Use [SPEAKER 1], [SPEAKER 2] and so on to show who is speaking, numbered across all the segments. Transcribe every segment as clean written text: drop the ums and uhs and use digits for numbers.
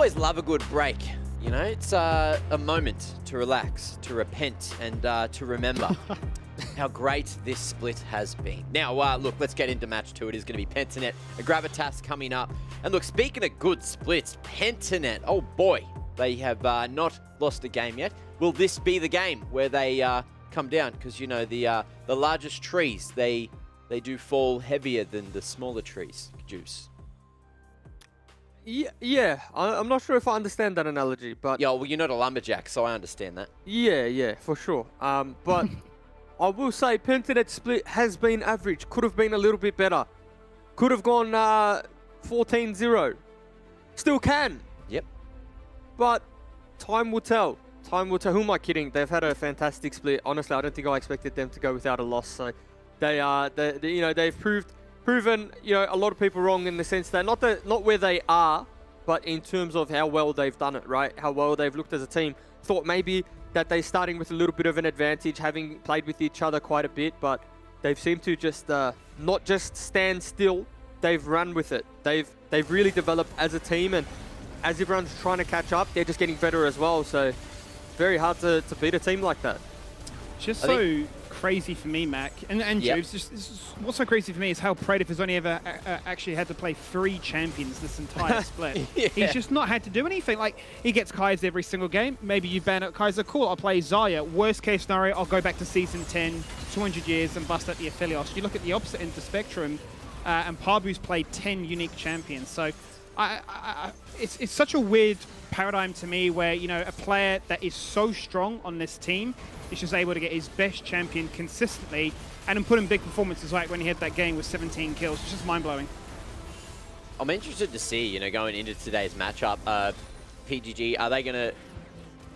[SPEAKER 1] always love a good break. You know, it's a moment to relax, to repent, and to remember how great this split has been. Now, look, let's get into match 2. It is going to be Pentanet and Gravitas coming up. And look, speaking of good splits, Pentanet, oh boy, they have not lost a game yet. Will this be the game where they come down? Because, you know, the largest trees, they do fall heavier than the smaller trees. Juice.
[SPEAKER 2] Yeah. I'm not sure if I understand that analogy, but...
[SPEAKER 1] Yeah, well, you're not a lumberjack, so I understand that.
[SPEAKER 2] Yeah, for sure. But I will say Pentanet split has been average. Could have been a little bit better. Could have gone 14-0. Still can.
[SPEAKER 1] Yep.
[SPEAKER 2] But time will tell. Time will tell. Who am I kidding? They've had a fantastic split. Honestly, I don't think I expected them to go without a loss. So they've proven a lot of people wrong in the sense that not where they are, but in terms of how well they've done it, right? How well they've looked as a team. Thought maybe that they're starting with a little bit of an advantage, having played with each other quite a bit, but they've seemed to just not just stand still. They've run with it. They've really developed as a team, and as everyone's trying to catch up, they're just getting better as well. So it's very hard to beat a team like that.
[SPEAKER 3] Just so crazy for me, Mac, and Juves, what's so crazy for me is how Praetor has only ever actually had to play 3 champions this entire split. He's just not had to do anything. Like, he gets Kaiser every single game. Maybe you ban out Kaiser, cool, I'll play Zaya. Worst case scenario, I'll go back to Season 10, 200 years, and bust out the Aphelios. You look at the opposite end of the spectrum, and Parbu's played 10 unique champions. So it's such a weird paradigm to me where, a player that is so strong on this team is just able to get his best champion consistently and then put in big performances like when he had that game with 17 kills. It's just mind-blowing.
[SPEAKER 1] I'm interested to see, going into today's matchup, PGG, are they going to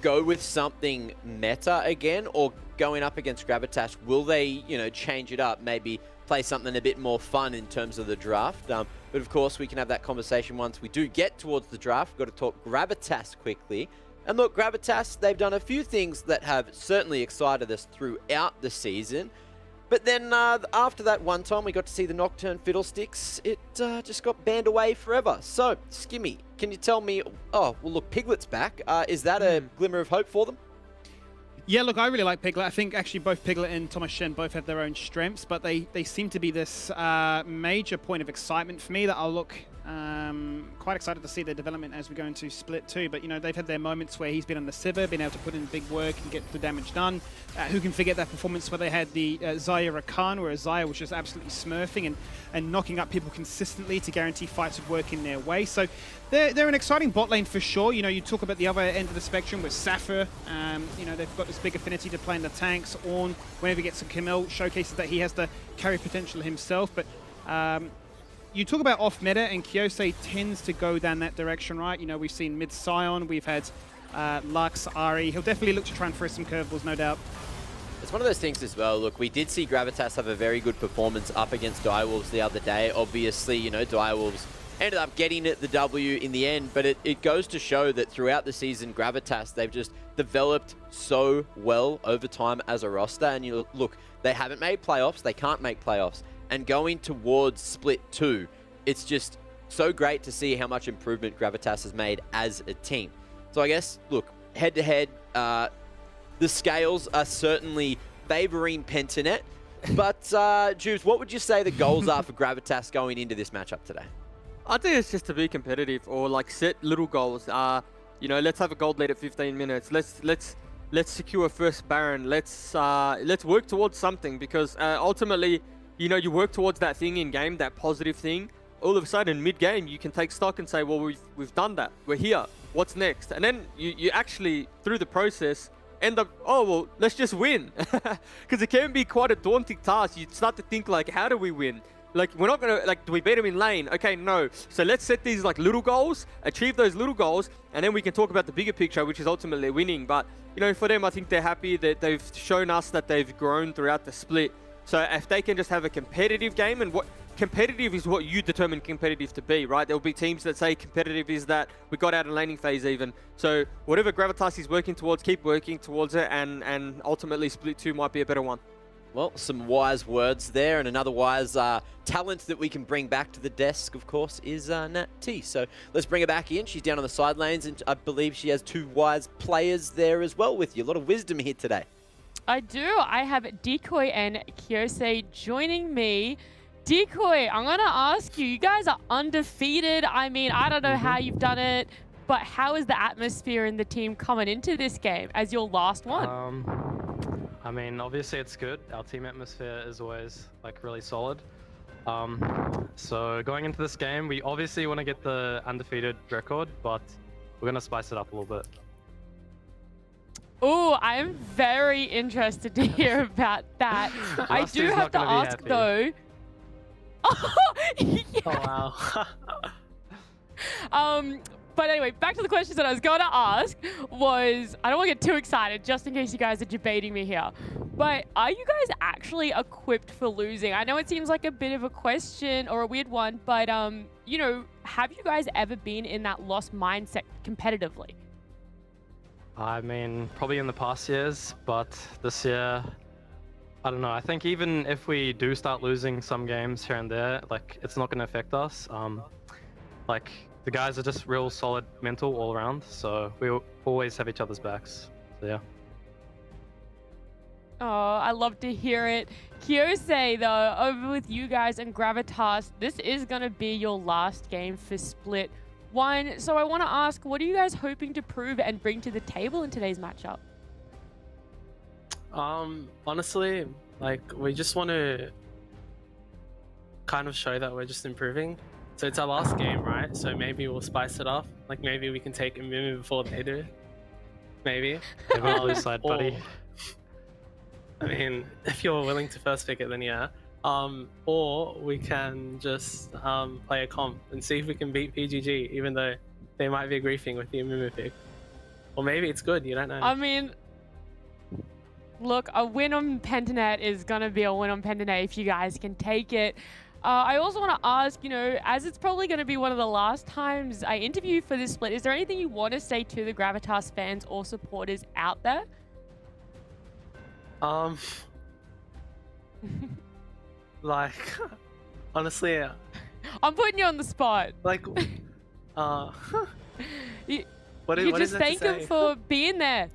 [SPEAKER 1] go with something meta again, or going up against Gravitas, will they, change it up, maybe play something a bit more fun in terms of the draft? But of course, we can have that conversation once we do get towards the draft. We've got to talk Gravitas quickly. And look, Gravitas, they've done a few things that have certainly excited us throughout the season. But then after that one time we got to see the Nocturne Fiddlesticks, it just got banned away forever. So, Skimmy, can you tell me, oh, well look, Piglet's back. Is that a glimmer of hope for them?
[SPEAKER 3] Yeah, look, I really like Piglet. I think actually both Piglet and Thomas Shen both have their own strengths, but they seem to be this major point of excitement for me that I'll look quite excited to see their development as we go into Split 2. But, they've had their moments where he's been on the Sivir, been able to put in big work and get the damage done. Who can forget that performance where they had the Zaya Rakan, where Zaya was just absolutely smurfing and knocking up people consistently to guarantee fights would work in their way. So they're an exciting bot lane for sure. You talk about the other end of the spectrum with Sapphire. They've got this big affinity to playing the tanks. Ornn, whenever he gets a Camille, showcases that he has the carry potential himself. But you talk about off-meta, and Kyose tends to go down that direction, right? We've seen mid-Sion, we've had Lux, Ari. He'll definitely look to try and throw some curveballs, no doubt.
[SPEAKER 1] It's one of those things as well. Look, we did see Gravitas have a very good performance up against Direwolves the other day. Obviously, Direwolves ended up getting it the W in the end, but it goes to show that throughout the season, Gravitas, they've just developed so well over time as a roster. And look, they haven't made playoffs, they can't make playoffs. And going towards Split 2, it's just so great to see how much improvement Gravitas has made as a team. So I guess, look, head-to-head, the scales are certainly favouring Pentanet. But, Juice, what would you say the goals are for Gravitas going into this matchup today?
[SPEAKER 2] I think it's just to be competitive, or set little goals. Let's have a gold lead at 15 minutes. Let's secure first Baron. Let's work towards something, because ultimately, you work towards that thing in game, that positive thing. All of a sudden, mid-game, you can take stock and say, well, we've done that. We're here. What's next? And then you actually, through the process, end up, oh, well, let's just win. Because it can be quite a daunting task. You start to think, how do we win? We're not going to, do we beat them in lane? Okay, no. So let's set these, little goals, achieve those little goals, and then we can talk about the bigger picture, which is ultimately winning. But, for them, I think they're happy that they've shown us that they've grown throughout the split. So if they can just have a competitive game, and what competitive is what you determine competitive to be, right? There'll be teams that say competitive is that we got out of laning phase even. So whatever Gravitas is working towards, keep working towards it, and ultimately Split 2 might be a better one.
[SPEAKER 1] Well, some wise words there, and another wise talent that we can bring back to the desk, of course, is Nat T. So let's bring her back in. She's down on the side lanes, and I believe she has 2 wise players there as well with you. A lot of wisdom here today.
[SPEAKER 4] I do. I have Decoy and Kyose joining me. Decoy, I'm going to ask you, you guys are undefeated. I mean, I don't know how you've done it, but how is the atmosphere in the team coming into this game as your last one?
[SPEAKER 5] I mean, obviously it's good. Our team atmosphere is always like really solid. So going into this game, we obviously want to get the undefeated record, but we're going to spice it up a little bit.
[SPEAKER 4] Oh, I'm very interested to hear about that. I do have to ask though. Oh, yeah.
[SPEAKER 5] Oh wow.
[SPEAKER 4] But anyway, back to the questions that I was going to ask was, I don't want to get too excited just in case you guys are debating me here, but are you guys actually equipped for losing? I know it seems like a bit of a question or a weird one, but you know, have you guys ever been in that lost mindset competitively?
[SPEAKER 5] I mean, probably in the past years, but this year, I don't know. I think even if we do start losing some games here and there, like it's not going to affect us. Like the guys are just real solid mental all around, so we always have each other's backs. So yeah.
[SPEAKER 4] Oh, I love to hear it. Kyose, though, over with you guys and Gravitas, this is going to be your last game for Split 1. So I want to ask, what are you guys hoping to prove and bring to the table in today's matchup?
[SPEAKER 6] Honestly, like we just want to kind of show that we're just improving. So it's our last game, right? So maybe we'll spice it up. Like maybe we can take a minute before they do. Maybe.
[SPEAKER 5] Blue side, buddy.
[SPEAKER 6] I mean, if you're willing to first pick it, then yeah. Or we can just play a comp and see if we can beat PGG, even though they might be griefing with the Amumu pick. Or maybe it's good, you don't know.
[SPEAKER 4] I mean, look, a win on Pentanet is going to be a win on Pentanet if you guys can take it. I also want to ask, you know, as it's probably going to be one of the last times I interview for this split, is there anything you want to say to the Gravitas fans or supporters out there?
[SPEAKER 6] Like, honestly,
[SPEAKER 4] I'm putting you on the spot.
[SPEAKER 6] like,
[SPEAKER 4] You
[SPEAKER 6] what
[SPEAKER 4] just
[SPEAKER 6] is that to
[SPEAKER 4] thank him
[SPEAKER 6] say?
[SPEAKER 4] for being there.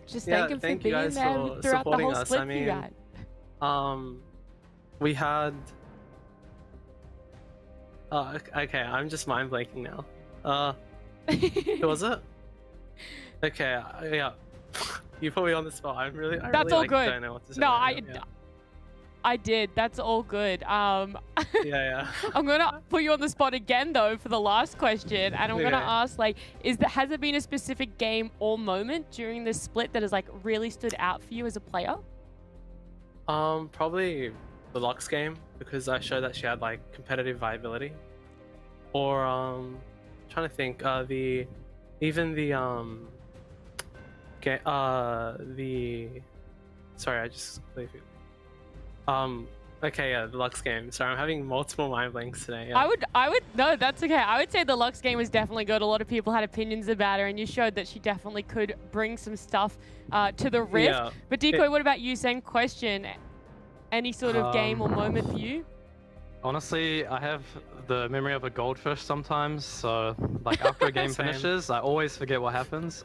[SPEAKER 4] Just
[SPEAKER 6] Yeah,
[SPEAKER 4] thank him for
[SPEAKER 6] thank you
[SPEAKER 4] being
[SPEAKER 6] guys
[SPEAKER 4] there
[SPEAKER 6] for
[SPEAKER 4] throughout the
[SPEAKER 6] supporting
[SPEAKER 4] whole
[SPEAKER 6] us.
[SPEAKER 4] split
[SPEAKER 6] I
[SPEAKER 4] for you
[SPEAKER 6] mean,
[SPEAKER 4] guys.
[SPEAKER 6] We had. Okay, I'm just mind blanking now. Who was it? Okay, yeah. You put me on the spot. I
[SPEAKER 4] That's
[SPEAKER 6] really,
[SPEAKER 4] all
[SPEAKER 6] like,
[SPEAKER 4] good.
[SPEAKER 6] don't know what to say.
[SPEAKER 4] No,
[SPEAKER 6] right now.
[SPEAKER 4] I did. That's all good.
[SPEAKER 6] Yeah.
[SPEAKER 4] I'm gonna put you on the spot again though for the last question, and I'm gonna ask, like, has there been a specific game or moment during this split that has like really stood out for you as a player?
[SPEAKER 6] Probably the Lux game, because I showed that she had like competitive viability. Or trying to think, the sorry, I just completely. Okay, yeah, the Lux game. Sorry, I'm having multiple mind blanks today. Yeah.
[SPEAKER 4] I would no, that's okay. I would say the Lux game was definitely good. A lot of people had opinions about her, and you showed that she definitely could bring some stuff to the Rift.
[SPEAKER 6] Yeah.
[SPEAKER 4] But Decoy, what about you? Same question. Any sort of game or moment for you?
[SPEAKER 5] Honestly, I have the memory of a goldfish sometimes, so like after a game
[SPEAKER 6] Same.
[SPEAKER 5] finishes, I always forget what happens.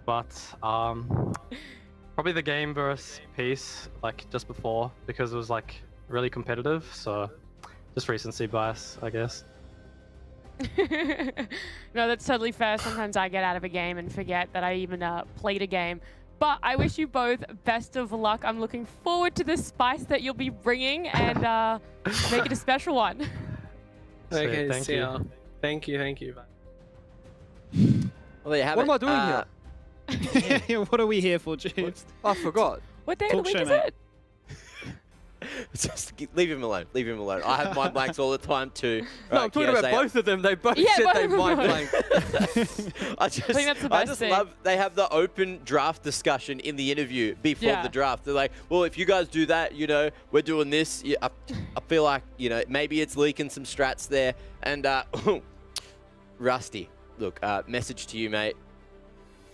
[SPEAKER 5] But probably the game versus Peace, like just before, because it was like really competitive, so just recency bias, I guess.
[SPEAKER 4] No, that's totally fair. Sometimes I get out of a game and forget that I even played a game. But I wish you both best of luck. I'm looking forward to the spice that you'll be bringing and make it a special one.
[SPEAKER 6] Okay,
[SPEAKER 5] Thank
[SPEAKER 6] see
[SPEAKER 5] you.
[SPEAKER 6] ya. Thank you.
[SPEAKER 1] Well, there you have
[SPEAKER 2] What
[SPEAKER 1] it.
[SPEAKER 2] am I doing here?
[SPEAKER 3] What are we here for, Jeeves?
[SPEAKER 2] I forgot.
[SPEAKER 4] What day of the
[SPEAKER 3] Talk
[SPEAKER 4] week
[SPEAKER 3] show,
[SPEAKER 4] is
[SPEAKER 3] mate.
[SPEAKER 4] it?
[SPEAKER 1] Just leave him alone. Leave him alone. I have mind blanks all the time too.
[SPEAKER 2] No,
[SPEAKER 1] Right,
[SPEAKER 2] I'm talking
[SPEAKER 1] Kyose,
[SPEAKER 2] about both of them. They both
[SPEAKER 4] Yeah,
[SPEAKER 2] said
[SPEAKER 4] both
[SPEAKER 2] they
[SPEAKER 4] of them.
[SPEAKER 2] mind blank.
[SPEAKER 1] I just
[SPEAKER 4] that's the best thing.
[SPEAKER 1] love they have the open draft discussion in the interview before
[SPEAKER 4] Yeah.
[SPEAKER 1] the draft. They're like, well, if you guys do that, you know, we're doing this. Yeah, I feel like, you know, maybe it's leaking some strats there. And Rusty, look, message to you, mate.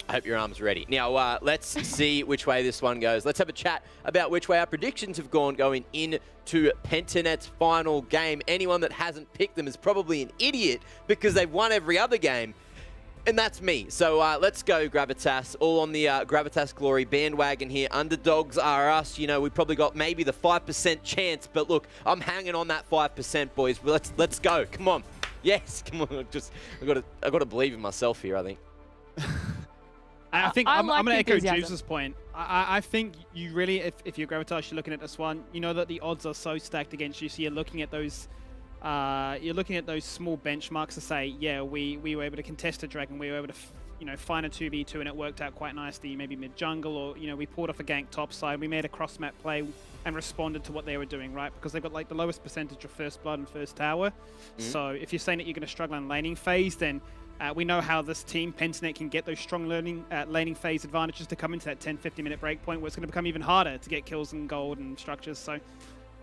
[SPEAKER 1] I hope your arm's ready. Now, let's see which way this one goes. Let's have a chat about which way our predictions have gone going into Pentanet's final game. Anyone that hasn't picked them is probably an idiot because they've won every other game. And that's me. So let's go, Gravitas. All on the Gravitas Glory bandwagon here. Underdogs are us. You know, we probably got maybe the 5% chance. But look, I'm hanging on that 5%, boys. Let's go. Come on. Yes, come on. I got to believe in myself here, I think.
[SPEAKER 3] I think I'm
[SPEAKER 4] like
[SPEAKER 3] going to echo
[SPEAKER 4] enthusiasm.
[SPEAKER 3] Juice's point. I think you really, if you're Gravitas, you're looking at this one, you know that the odds are so stacked against you, so you're looking at those small benchmarks to say, yeah, we were able to contest a dragon, we were able to find a 2v2 and it worked out quite nicely, maybe mid jungle, or we pulled off a gank top side, we made a cross map play and responded to what they were doing, right? Because they've got like the lowest percentage of first blood and first tower. So if you're saying that you're going to struggle in laning phase, then we know how this team, Pentanet, can get those strong laning phase advantages to come into that 10-15 minute break point where it's going to become even harder to get kills and gold and structures. So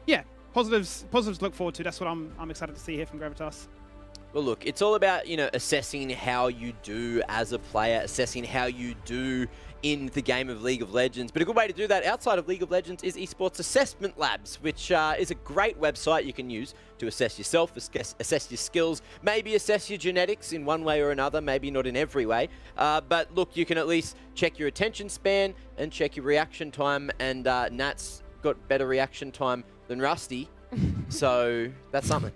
[SPEAKER 3] yeah, positives to look forward to. That's what I'm excited to see here from Gravitas.
[SPEAKER 1] Well, look, it's all about, assessing how you do as a player, assessing how you do in the game of League of Legends. But a good way to do that outside of League of Legends is Esports Assessment Labs, which is a great website you can use to assess yourself, assess your skills, maybe assess your genetics in one way or another, maybe not in every way. But look, you can at least check your attention span and check your reaction time, and Nat's got better reaction time than Rusty, so that's something.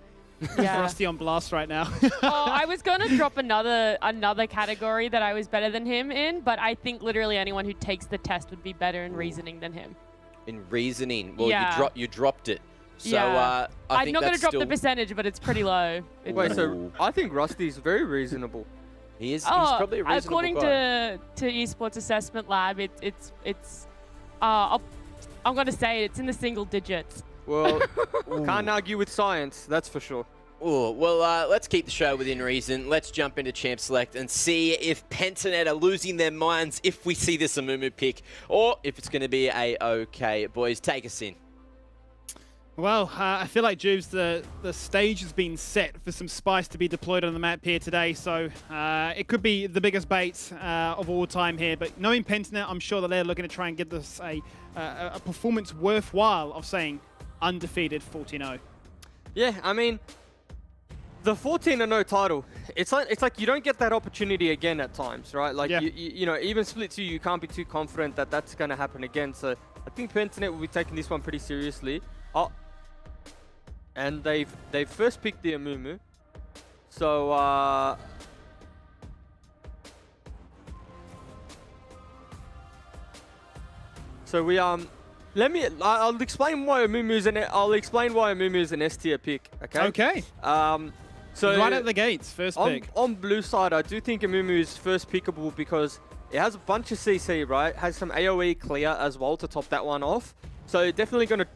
[SPEAKER 4] Yeah.
[SPEAKER 3] Rusty on blast right now.
[SPEAKER 4] I was going to drop another category that I was better than him in, but I think literally anyone who takes the test would be better in reasoning than him.
[SPEAKER 1] In reasoning? Well,
[SPEAKER 4] Yeah.
[SPEAKER 1] you dropped it. So
[SPEAKER 4] Yeah.
[SPEAKER 1] I
[SPEAKER 4] I'm
[SPEAKER 1] think
[SPEAKER 4] not going
[SPEAKER 1] that's
[SPEAKER 4] to drop
[SPEAKER 1] still...
[SPEAKER 4] the percentage, but it's pretty low.
[SPEAKER 2] Wait, so I think Rusty's very reasonable.
[SPEAKER 1] He's probably a reasonable
[SPEAKER 4] according
[SPEAKER 1] guy.
[SPEAKER 4] to Esports Assessment Lab, I'm going to say it's in the single digits.
[SPEAKER 2] Well, can't argue with science, that's for sure.
[SPEAKER 1] Ooh, well, let's keep the show within reason. Let's jump into Champ Select and see if Pentanet are losing their minds if we see this Amumu pick, or if it's going to be a okay. Boys, take us in.
[SPEAKER 3] Well, I feel like, Jubes, the stage has been set for some spice to be deployed on the map here today, so it could be the biggest bait of all time here. But knowing Pentanet, I'm sure that they're looking to try and give this a performance worthwhile of saying undefeated 14-0.
[SPEAKER 2] Yeah, I mean, the 14-0 title, it's like you don't get that opportunity again at times, right? Like,
[SPEAKER 3] Yeah.
[SPEAKER 2] even Split 2, you can't be too confident that that's going to happen again. So I think Pentanet will be taking this one pretty seriously. Oh, and they've first picked the Amumu. So, I'll explain why Amumu is an S tier pick. Okay.
[SPEAKER 3] Okay.
[SPEAKER 2] So
[SPEAKER 3] Right at the gates, first pick.
[SPEAKER 2] on blue side, I do think Amumu is first pickable because it has a bunch of CC, right? Has some AoE clear as well to top that one off. So definitely gonna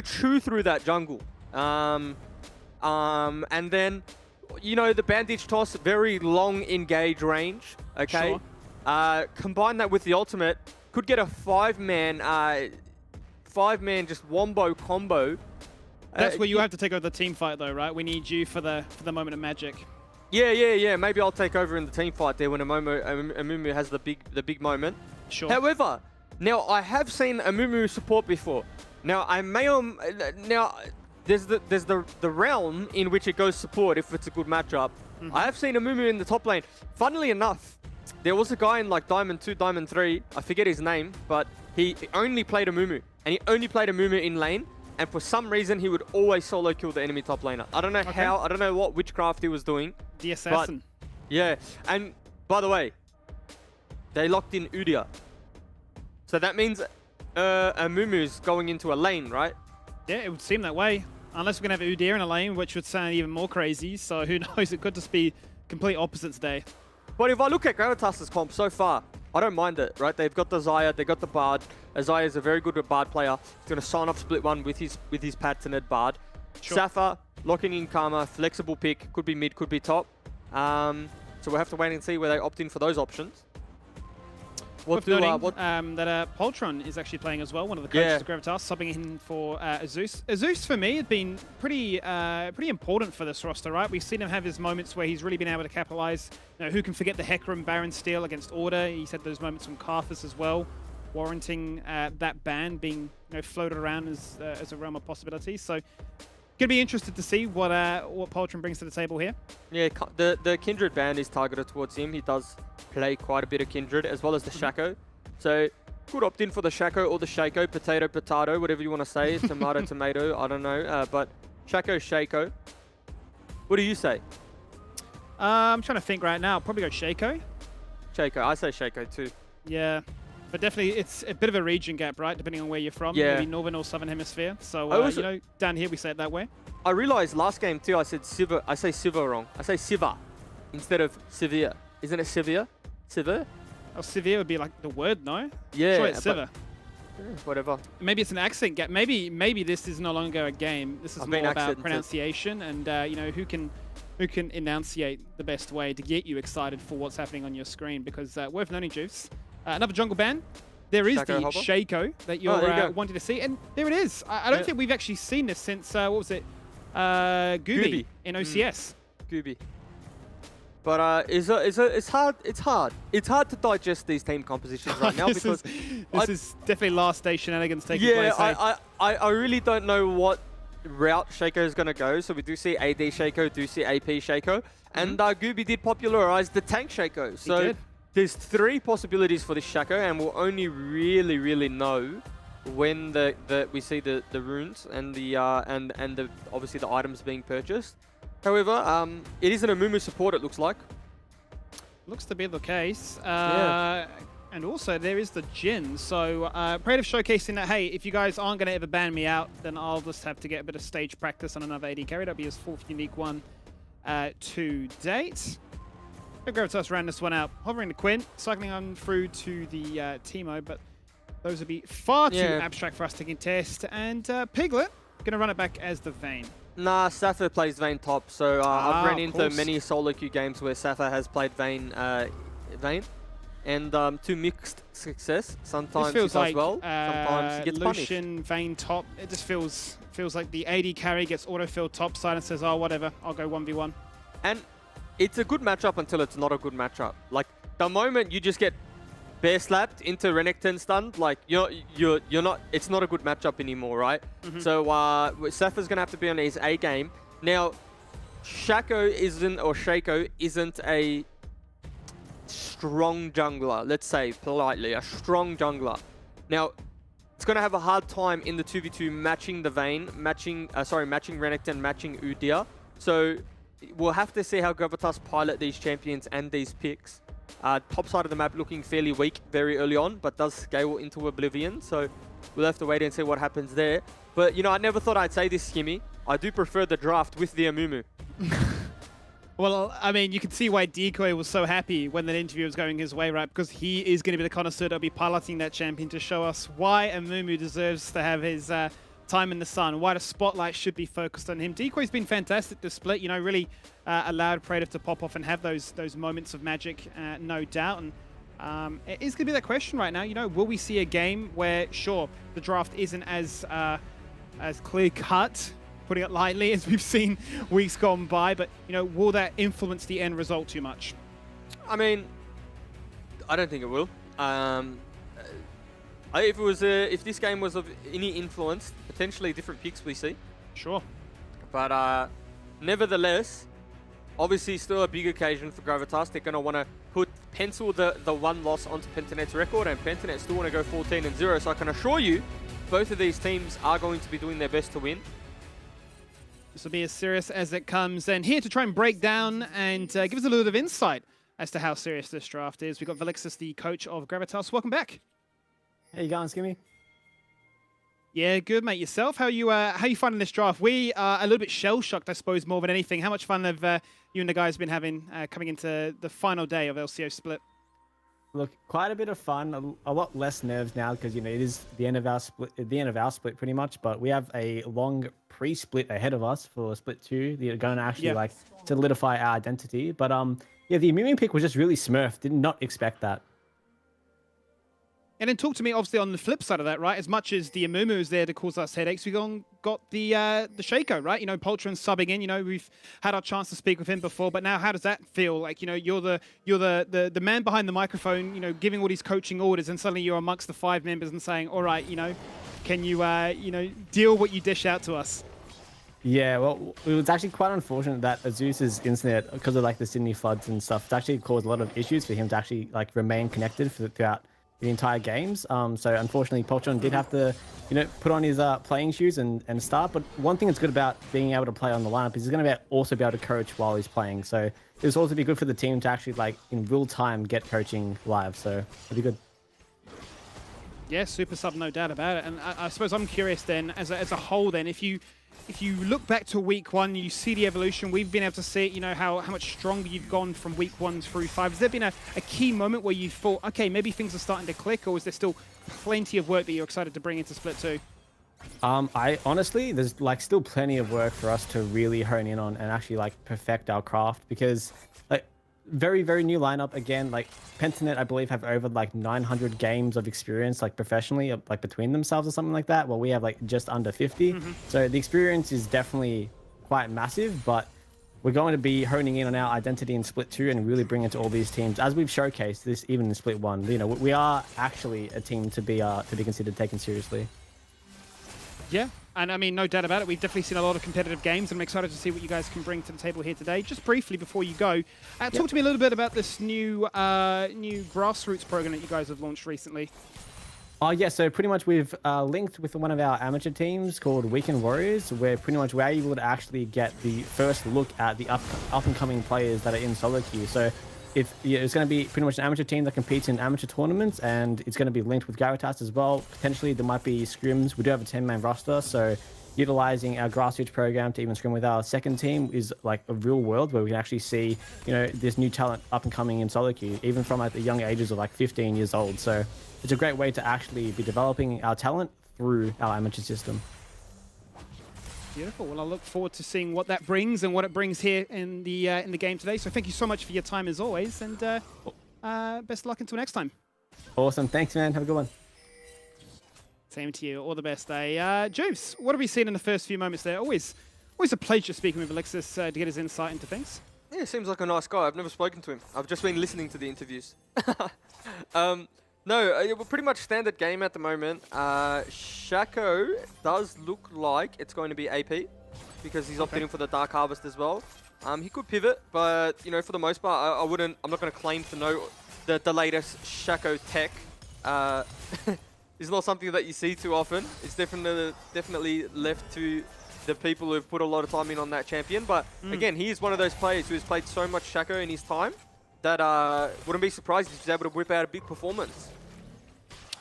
[SPEAKER 2] chew through that jungle. And then, the bandage toss, very long engage range. Okay.
[SPEAKER 3] Sure.
[SPEAKER 2] Combine that with the ultimate, could get a five-man just wombo combo.
[SPEAKER 3] That's where you have to take over the team fight, though, right? We need you for the moment of magic.
[SPEAKER 2] Yeah. Maybe I'll take over in the team fight there when Amumu has the big moment.
[SPEAKER 3] Sure.
[SPEAKER 2] However, now I have seen Amumu support before. Now there's the realm in which it goes support if it's a good matchup. I have seen Amumu in the top lane. Funnily enough, there was a guy in like Diamond 2, Diamond 3, I forget his name, but he only played Amumu. And he only played Amumu in lane. And for some reason, he would always solo kill the enemy top laner. I don't know how, I don't know what witchcraft he was doing.
[SPEAKER 3] The assassin.
[SPEAKER 2] Yeah, and by the way, they locked in Udyr. So that means Amumu's going into a lane, right?
[SPEAKER 3] Yeah, it would seem that way. Unless we're going to have Udyr in a lane, which would sound even more crazy. So who knows, it could just be complete opposites day.
[SPEAKER 2] But if I look at Gravitas' comp so far, I don't mind it, right? They've got the Xayah, they've got the Bard. Xayah is a very good Bard player. He's going to sign off Split 1 with his Patanet Bard.
[SPEAKER 3] Sure.
[SPEAKER 2] Safa, locking in Karma, flexible pick. Could be mid, could be top. So we'll have to wait and see where they opt in for those options. What
[SPEAKER 3] Worth
[SPEAKER 2] do
[SPEAKER 3] noting, that Poltron is actually playing as well, one of the coaches of Gravitas, subbing in for Azus. Azus, for me, has been pretty important for this roster, right? We've seen him have his moments where he's really been able to capitalize. Who can forget the Hecarim Baron steal against Order? He's had those moments from Karthus as well, warranting that ban being floated around as a realm of possibilities. So, gonna be interested to see what Poltron brings to the table here.
[SPEAKER 2] Yeah, the Kindred ban is targeted towards him. He does play quite a bit of Kindred, as well as the Shaco. So, could opt in for the Shaco or the Shaco, potato, whatever you want to say. Tomato, tomato, I don't know. But Shaco. What do you say?
[SPEAKER 3] I'm trying to think right now. Probably go Shaco.
[SPEAKER 2] Shaco, I say Shaco too.
[SPEAKER 3] Yeah. But definitely, it's a bit of a region gap, right? Depending on where you're from.
[SPEAKER 2] Yeah.
[SPEAKER 3] Maybe Northern or Southern Hemisphere. So, down here we say it that way.
[SPEAKER 2] I realized last game too, I said Siva. I say Siva wrong. I say Siva instead of Severe. Isn't it Severe? Severe?
[SPEAKER 3] Oh, Severe would be like the word, no?
[SPEAKER 2] Yeah.
[SPEAKER 3] Sure, it's Siva.
[SPEAKER 2] Whatever.
[SPEAKER 3] Maybe it's an accent gap. Maybe this is no longer a game. This is more about pronunciation and, who can enunciate the best way to get you excited for what's happening on your screen. Because worth noting, Juice. Another jungle ban. There is the Shaco that you're wanting to see. And there it is. I don't think we've actually seen this since, what was it? Gooby in OCS.
[SPEAKER 2] Gooby. But it's hard to digest these team compositions right now because
[SPEAKER 3] this is definitely last day shenanigans taking place.
[SPEAKER 2] Yeah, I really don't know what route Shaco is going to go. So we do see AD Shaco, do see AP Shaco. And Gooby did popularize the tank Shaco. So there's 3 possibilities for this Shaco, and we'll only really know when we see the runes and the obviously the items being purchased. However, it isn't a Mumu support, it looks like.
[SPEAKER 3] Looks to be the case. And also, there is the Jhin. So, Praetive showcasing that, hey, if you guys aren't going to ever ban me out, then I'll just have to get a bit of stage practice on another AD carry. That'll be his 4th unique one to date. Gravitas ran this one out. Hovering to Quinn, cycling on through to the Teemo, but those would be far too abstract for us to contest. And Piglet, going to run it back as the Vayne.
[SPEAKER 2] Nah, Safa plays Vayne top, so I've ran into many solo queue games where Safa has played Vayne, and to mixed success. Sometimes he does well, sometimes he gets punished.
[SPEAKER 3] Lucian, Vayne top, it just feels like the AD carry gets autofilled top side and says, oh, whatever, I'll go 1v1.
[SPEAKER 2] And it's a good matchup until it's not a good matchup. Like, the moment you just get bear slapped into Renekton stunned, like you're not. It's not a good matchup anymore, right? So Safa's gonna have to be on his A game. Now, Shaco isn't a strong jungler. Let's say politely, a strong jungler. Now, it's gonna have a hard time in the 2v2 matching the Vayne, matching Renekton, matching Udyr. So we'll have to see how Gravitas pilot these champions and these picks. Top side of the map looking fairly weak very early on, but does scale into Oblivion. So we'll have to wait and see what happens there. But, I never thought I'd say this, Skimmy. I do prefer the draft with the Amumu.
[SPEAKER 3] Well, I mean, you can see why Decoy was so happy when that interview was going his way, right? Because he is going to be the connoisseur that'll be piloting that champion to show us why Amumu deserves to have his time in the sun, why the spotlight should be focused on him. Decoy's been fantastic this split, really allowed Praetive to pop off and have those moments of magic, no doubt. And it is going to be that question right now, will we see a game where, sure, the draft isn't as clear-cut, putting it lightly, as we've seen weeks gone by, but, will that influence the end result too much?
[SPEAKER 2] I mean, I don't think it will. If this game was of any influence, potentially different picks we see.
[SPEAKER 3] Sure.
[SPEAKER 2] But nevertheless, obviously still a big occasion for Gravitas. They're going to want to pencil the one loss onto Pentanet's record, and Pentanet still want to go 14-0. So I can assure you, both of these teams are going to be doing their best to win.
[SPEAKER 3] This will be as serious as it comes. And here to try and break down and give us a little bit of insight as to how serious this draft is, we've got Velixis, the coach of Gravitas. Welcome back.
[SPEAKER 7] How you going, Skimmy?
[SPEAKER 3] Yeah, good, mate. Yourself? How you finding this draft? We are a little bit shell-shocked, I suppose, more than anything. How much fun have you and the guys been having coming into the final day of LCO Split?
[SPEAKER 7] Look, quite a bit of fun. A lot less nerves now because it is the end of our split, pretty much. But we have a long pre-split ahead of us for Split 2. They're going to actually solidify our identity. But the Amumu pick was just really smurfed. Did not expect that.
[SPEAKER 3] And then talk to me, obviously, on the flip side of that, right? As much as the Amumu is there to cause us headaches, we've got the Shaco, right? You know, Poltron subbing in. You know, we've had our chance to speak with him before, but now how does that feel? Like, you know, you're the man behind the microphone, you know, giving all these coaching orders, and suddenly you're amongst the 5 members and saying, all right, you know, can you, you know, deal what you dish out to us?
[SPEAKER 7] Yeah, well, it was actually quite unfortunate that Azuz's internet, because of like the Sydney floods and stuff, it actually caused a lot of issues for him to actually like remain connected throughout the entire games. So unfortunately, Poltron did have to, you know, put on his playing shoes and start. But one thing that's good about being able to play on the lineup is he's going to also be able to coach while he's playing. So it was also be good for the team to actually like in real time get coaching live. So it'd be good.
[SPEAKER 3] Yeah, super sub, no doubt about it. And I suppose I'm curious then, as a whole, then if you look back to week 1, you see the evolution. We've been able to see, you know, how much stronger you've gone from week 1 through 5. Has there been a key moment where you thought, okay, maybe things are starting to click, or is there still plenty of work that you're excited to bring into Split 2?
[SPEAKER 7] I honestly, there's like still plenty of work for us to really hone in on and actually like perfect our craft, because like very, very new lineup again. Like Pentanet, I believe, have over like 900 games of experience, like professionally, like between themselves or something like that. Well, we have like just under 50. So the experience is definitely quite massive, but we're going to be honing in on our identity in Split 2 and really bring it to all these teams, as we've showcased this even in Split 1. You know, we are actually a team to be considered taken seriously.
[SPEAKER 3] Yeah, and I mean, no doubt about it. We've definitely seen a lot of competitive games, and I'm excited to see what you guys can bring to the table here today. Just briefly before you go, talk to me a little bit about this new grassroots program that you guys have launched recently.
[SPEAKER 7] Oh yeah, so pretty much we've linked with one of our amateur teams called Weekend Warriors, where pretty much we're able to actually get the first look at the up and coming players that are in solo queue. So it's going to be pretty much an amateur team that competes in amateur tournaments, and it's going to be linked with Gravitas as well. Potentially there might be scrims. We do have a 10-man roster, so utilizing our grassroots program to even scrim with our second team is like a real world where we can actually see, you know, this new talent up and coming in solo queue, even from at the young ages of like 15 years old. So it's a great way to actually be developing our talent through our amateur system.
[SPEAKER 3] Beautiful. Well, I look forward to seeing what that brings and what it brings here in the game today. So thank you so much for your time as always, and best of luck until next time.
[SPEAKER 7] Awesome. Thanks, man. Have a good one.
[SPEAKER 3] Same to you. All the best. Juice, what have we seen in the first few moments there? Always a pleasure speaking with Alexis to get his insight into things.
[SPEAKER 2] Yeah, seems like a nice guy. I've never spoken to him. I've just been listening to the interviews. No, we're pretty much standard game at the moment. Shaco does look like it's going to be AP because he's opting in for the Dark Harvest as well. He could pivot, but you know, for the most part, I'm not going to claim to know the latest Shaco tech. It's not something that you see too often. It's definitely left to the people who've put a lot of time in on that champion. But again, he is one of those players who's played so much Shaco in his time that wouldn't be surprised if he's able to whip out a big performance.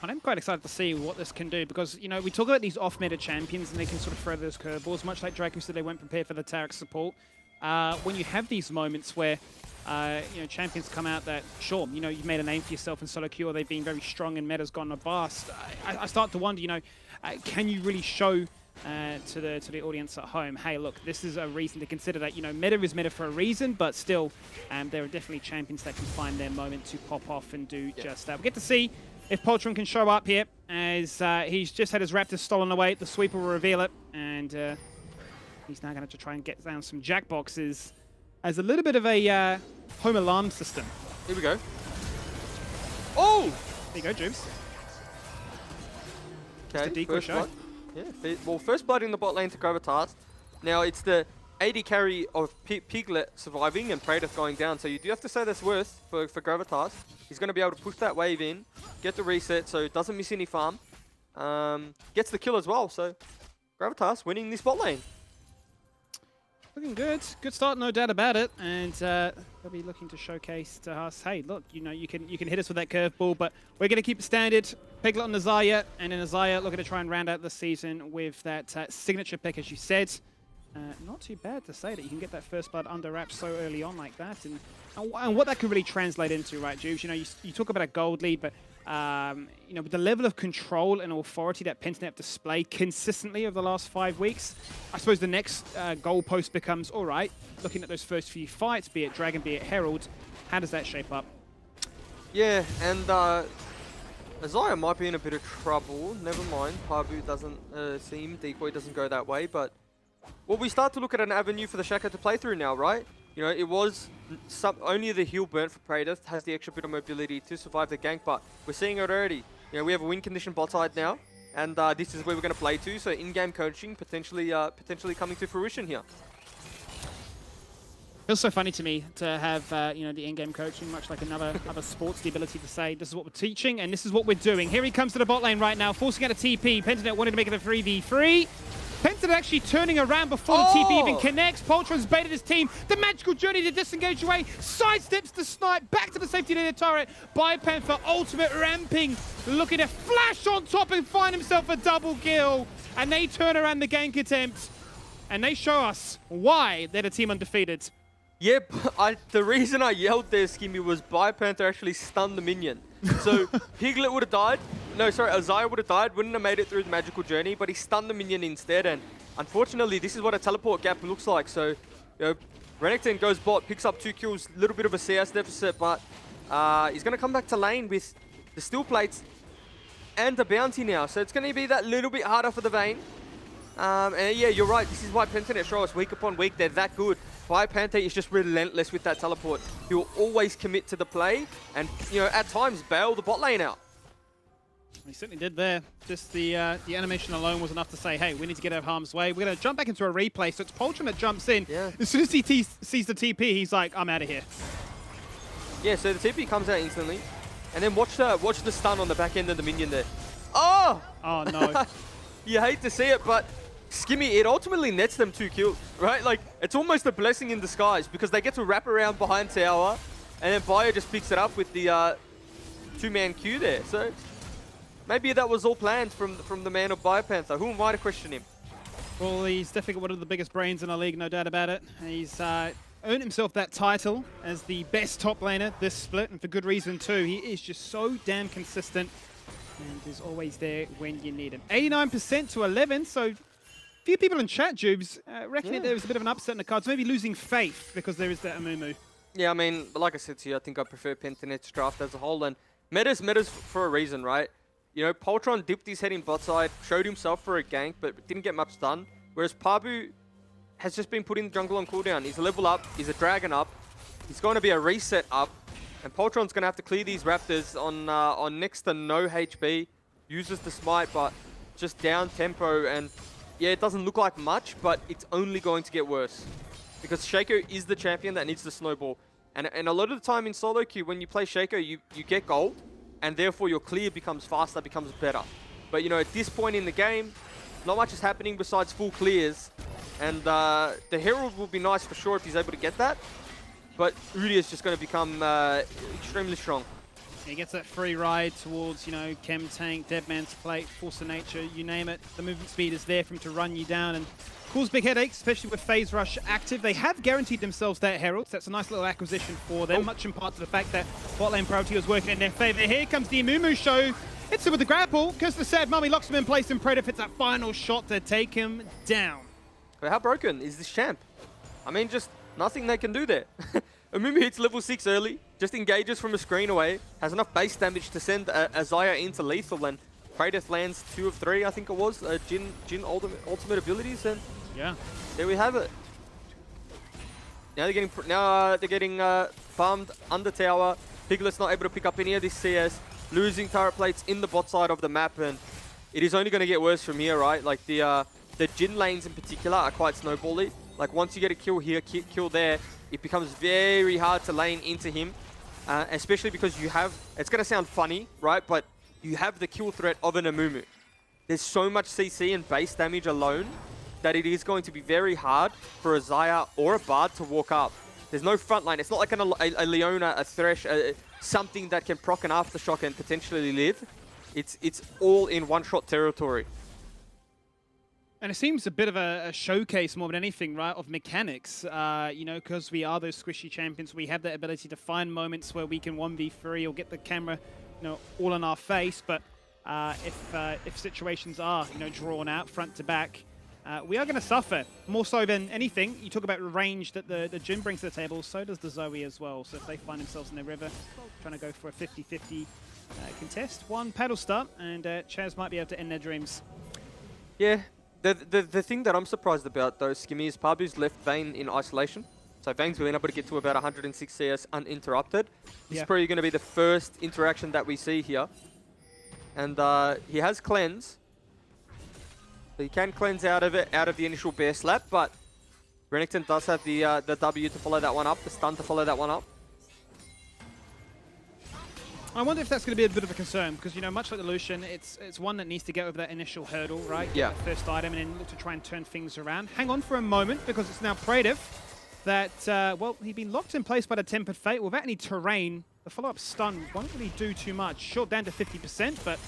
[SPEAKER 3] I'm quite excited to see what this can do, because, you know, we talk about these off-meta champions and they can sort of throw those curveballs, much like Draco said they weren't prepared for the Tarek support. When you have these moments where, you know, champions come out that, sure, you know, you've made a name for yourself in solo queue, or they've been very strong and meta's gone a bust, I start to wonder, you know, can you really show to the audience at home, hey, look, this is a reason to consider that, you know, meta is meta for a reason, but still, there are definitely champions that can find their moment to pop off and do just that. We'll get to see if Poltron can show up here, as he's just had his Raptors stolen away. The sweeper will reveal it, and he's now going to have to try and get down some Jackboxes as a little bit of a home alarm system.
[SPEAKER 2] Here we go. Oh!
[SPEAKER 3] There you go, Jubes.
[SPEAKER 2] Okay,
[SPEAKER 3] just a decoy
[SPEAKER 2] first
[SPEAKER 3] show.
[SPEAKER 2] blood. Yeah, well, first blood in the bot lane to Gravitas. Now it's the AD carry of Piglet surviving and Praetor going down, so you do have to say that's worth for Gravitas. He's going to be able to push that wave in, get the reset so it doesn't miss any farm. Gets the kill as well, so Gravitas winning this bot lane.
[SPEAKER 3] Looking good. Good start, no doubt about it. And they'll be looking to showcase to us, hey, look, you know, you can hit us with that curveball, but we're going to keep it standard. Piglet on Nazaya, and then Nazaya looking to try and round out the season with that signature pick, as you said. Not too bad to say that you can get that first blood under wraps so early on like that, and what that could really translate into, right, Juves? You know, you talk about a gold lead, but you know, with the level of control and authority that Pentanet displayed consistently over the last 5 weeks, I suppose the next goalpost becomes, all right, looking at those first few fights, be it Dragon, be it Herald, how does that shape up?
[SPEAKER 2] Yeah, and Azaya might be in a bit of trouble. Never mind. Pabu doesn't seem. Decoy doesn't go that way. But, well, we start to look at an avenue for the Shaco to play through now, right? You know, it was only the heal burnt for Praetor has the extra bit of mobility to survive the gank, but we're seeing it already. You know, we have a win condition bot side now, and this is where we're going to play to. So in-game coaching potentially coming to fruition here.
[SPEAKER 3] Feels so funny to me to have you know, the in-game coaching, much like other sports, the ability to say this is what we're teaching and this is what we're doing. Here he comes to the bot lane right now, forcing out a TP. Pentanet wanted to make it a 3v3. Pentanet actually turning around before the TP even connects. Poltron's baited his team. The magical journey to disengage away. Sidesteps the snipe. Back to the safety net of the turret. Biopanther ultimate ramping. Looking to flash on top and find himself a double kill. And they turn around the gank attempt. And they show us why they're the team undefeated.
[SPEAKER 2] Yep, the reason I yelled there, Skimmy, was Biopanther actually stunned the minion. So Piglet would have died. No, sorry, Azaya would have died, wouldn't have made it through the magical journey, but he stunned the minion instead. And unfortunately, this is what a teleport gap looks like. So, you know, Renekton goes bot, picks up 2 kills, a little bit of a CS deficit, but he's going to come back to lane with the steel plates and the bounty now. So it's going to be that little bit harder for the Vayne. And yeah, you're right. This is why Pentanet show us week upon week. They're that good. Biopanther is just relentless with that teleport. He will always commit to the play and, you know, at times bail the bot lane out.
[SPEAKER 3] He certainly did there. Just the animation alone was enough to say, hey, we need to get out of harm's way. We're going to jump back into a replay. So it's Poltron that jumps in.
[SPEAKER 2] Yeah.
[SPEAKER 3] As soon as he sees the TP, he's like, I'm out of here.
[SPEAKER 2] Yeah, so the TP comes out instantly. And then watch the stun on the back end of the minion there. Oh!
[SPEAKER 3] Oh, no.
[SPEAKER 2] You hate to see it, but Skimmy, it ultimately nets them 2 kills, right? Like, it's almost a blessing in disguise because they get to wrap around behind tower and then Bio just picks it up with the 2-man queue there. So maybe that was all planned from the man of Biopanther. Who am I to question him?
[SPEAKER 3] Well, he's definitely one of the biggest brains in the league, no doubt about it. He's earned himself that title as the best top laner this split, and for good reason too. He is just so damn consistent and is always there when you need him. 89% to 11, so few people in chat, Jubes, reckon that there was a bit of an upset in the cards, maybe losing faith because there is that Amumu.
[SPEAKER 2] Yeah, I mean, like I said to you, I think I prefer Pentanet's draft as a whole, and meta's for a reason, right? You know, Poltron dipped his head in bot side, showed himself for a gank, but didn't get much done, whereas Pabu has just been putting the jungle on cooldown. He's a level up, he's a dragon up, he's going to be a reset up, and Poltron's going to have to clear these Raptors on next to no HP, uses the smite, but just down tempo, and yeah, it doesn't look like much, but it's only going to get worse. Because Shaco is the champion that needs to snowball. And a lot of the time in solo queue, when you play Shaco, you get gold, and therefore your clear becomes faster, becomes better. But, you know, at this point in the game, not much is happening besides full clears. And the Herald will be nice for sure if he's able to get that. But Rudy is just going to become extremely strong.
[SPEAKER 3] He gets that free ride towards, you know, Chem Tank, Deadman's Plate, Force of Nature, you name it. The movement speed is there for him to run you down and cause big headaches, especially with Phase Rush active. They have guaranteed themselves that Herald, so that's a nice little acquisition for them, much in part to the fact that bot lane priority was working in their favor. Here comes the Amumu show. Hits him with the grapple, because the sad mummy locks him in place, and Predator hits that final shot to take him down.
[SPEAKER 2] But how broken is this champ? I mean, just nothing they can do there. Amumu hits level 6 early, just engages from a screen away, has enough base damage to send Azaya into lethal, and Kratos lands 2 of 3, I think it was, Jin ultimate abilities, and
[SPEAKER 3] yeah,
[SPEAKER 2] there we have it. Now they're getting farmed under tower. Piglet's not able to pick up any of this CS, losing turret plates in the bot side of the map, and it is only going to get worse from here, right? Like the Jin lanes in particular are quite snowbally. Like once you get a kill here, kill there, it becomes very hard to lane into him, especially because you have, it's going to sound funny, right? But you have the kill threat of an Amumu. There's so much CC and base damage alone that it is going to be very hard for a Xayah or a Bard to walk up. There's no front line. It's not like a Leona, a Thresh, something that can proc an Aftershock and potentially live. It's all in one-shot territory.
[SPEAKER 3] And it seems a bit of a showcase more than anything, right, of mechanics. You know, because we are those squishy champions, we have that ability to find moments where we can 1v3 or get the camera, you know, all in our face. But if situations are, you know, drawn out front to back, we are going to suffer more so than anything. You talk about range that the Jhin brings to the table, so does the Zoe as well. So if they find themselves in the river, trying to go for a 50-50 contest, one paddle start, and Chaz might be able to end their dreams.
[SPEAKER 2] Yeah, the thing that I'm surprised about though, Skimmy, is Pabu's left Vayne in isolation. So Vayne's been able to get to about 106 CS uninterrupted. This is probably going to be the first interaction that we see here. And he has cleanse. So he can cleanse out of it, out of the initial bear slap, but Renekton does have the W to follow that one up, the stun to follow that one up.
[SPEAKER 3] I wonder if that's going to be a bit of a concern, because, you know, much like the Lucian, it's one that needs to get over that initial hurdle, right?
[SPEAKER 2] Yeah.
[SPEAKER 3] Get that first item and then look to try and turn things around. Hang on for a moment, because it's now Praetiv that, well, he'd been locked in place by the Tempered Fate without any terrain. The follow-up stun won't really do too much. Short down to 50%, but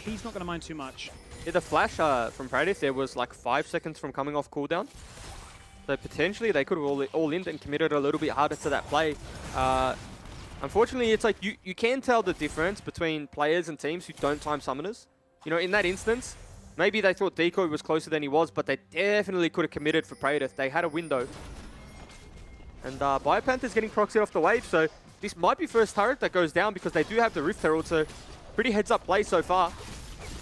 [SPEAKER 3] he's not going to mind too much.
[SPEAKER 2] Yeah, the flash from Praetiv there was like 5 seconds from coming off cooldown. So potentially they could have all in and committed a little bit harder to that play. Unfortunately, it's like you can tell the difference between players and teams who don't time summoners. You know, in that instance, maybe they thought Decoy was closer than he was, but they definitely could have committed for Praetiv. They had a window. And Biopanther's getting proxied off the wave, so this might be first turret that goes down because they do have the Rift Herald, so pretty heads-up play so far.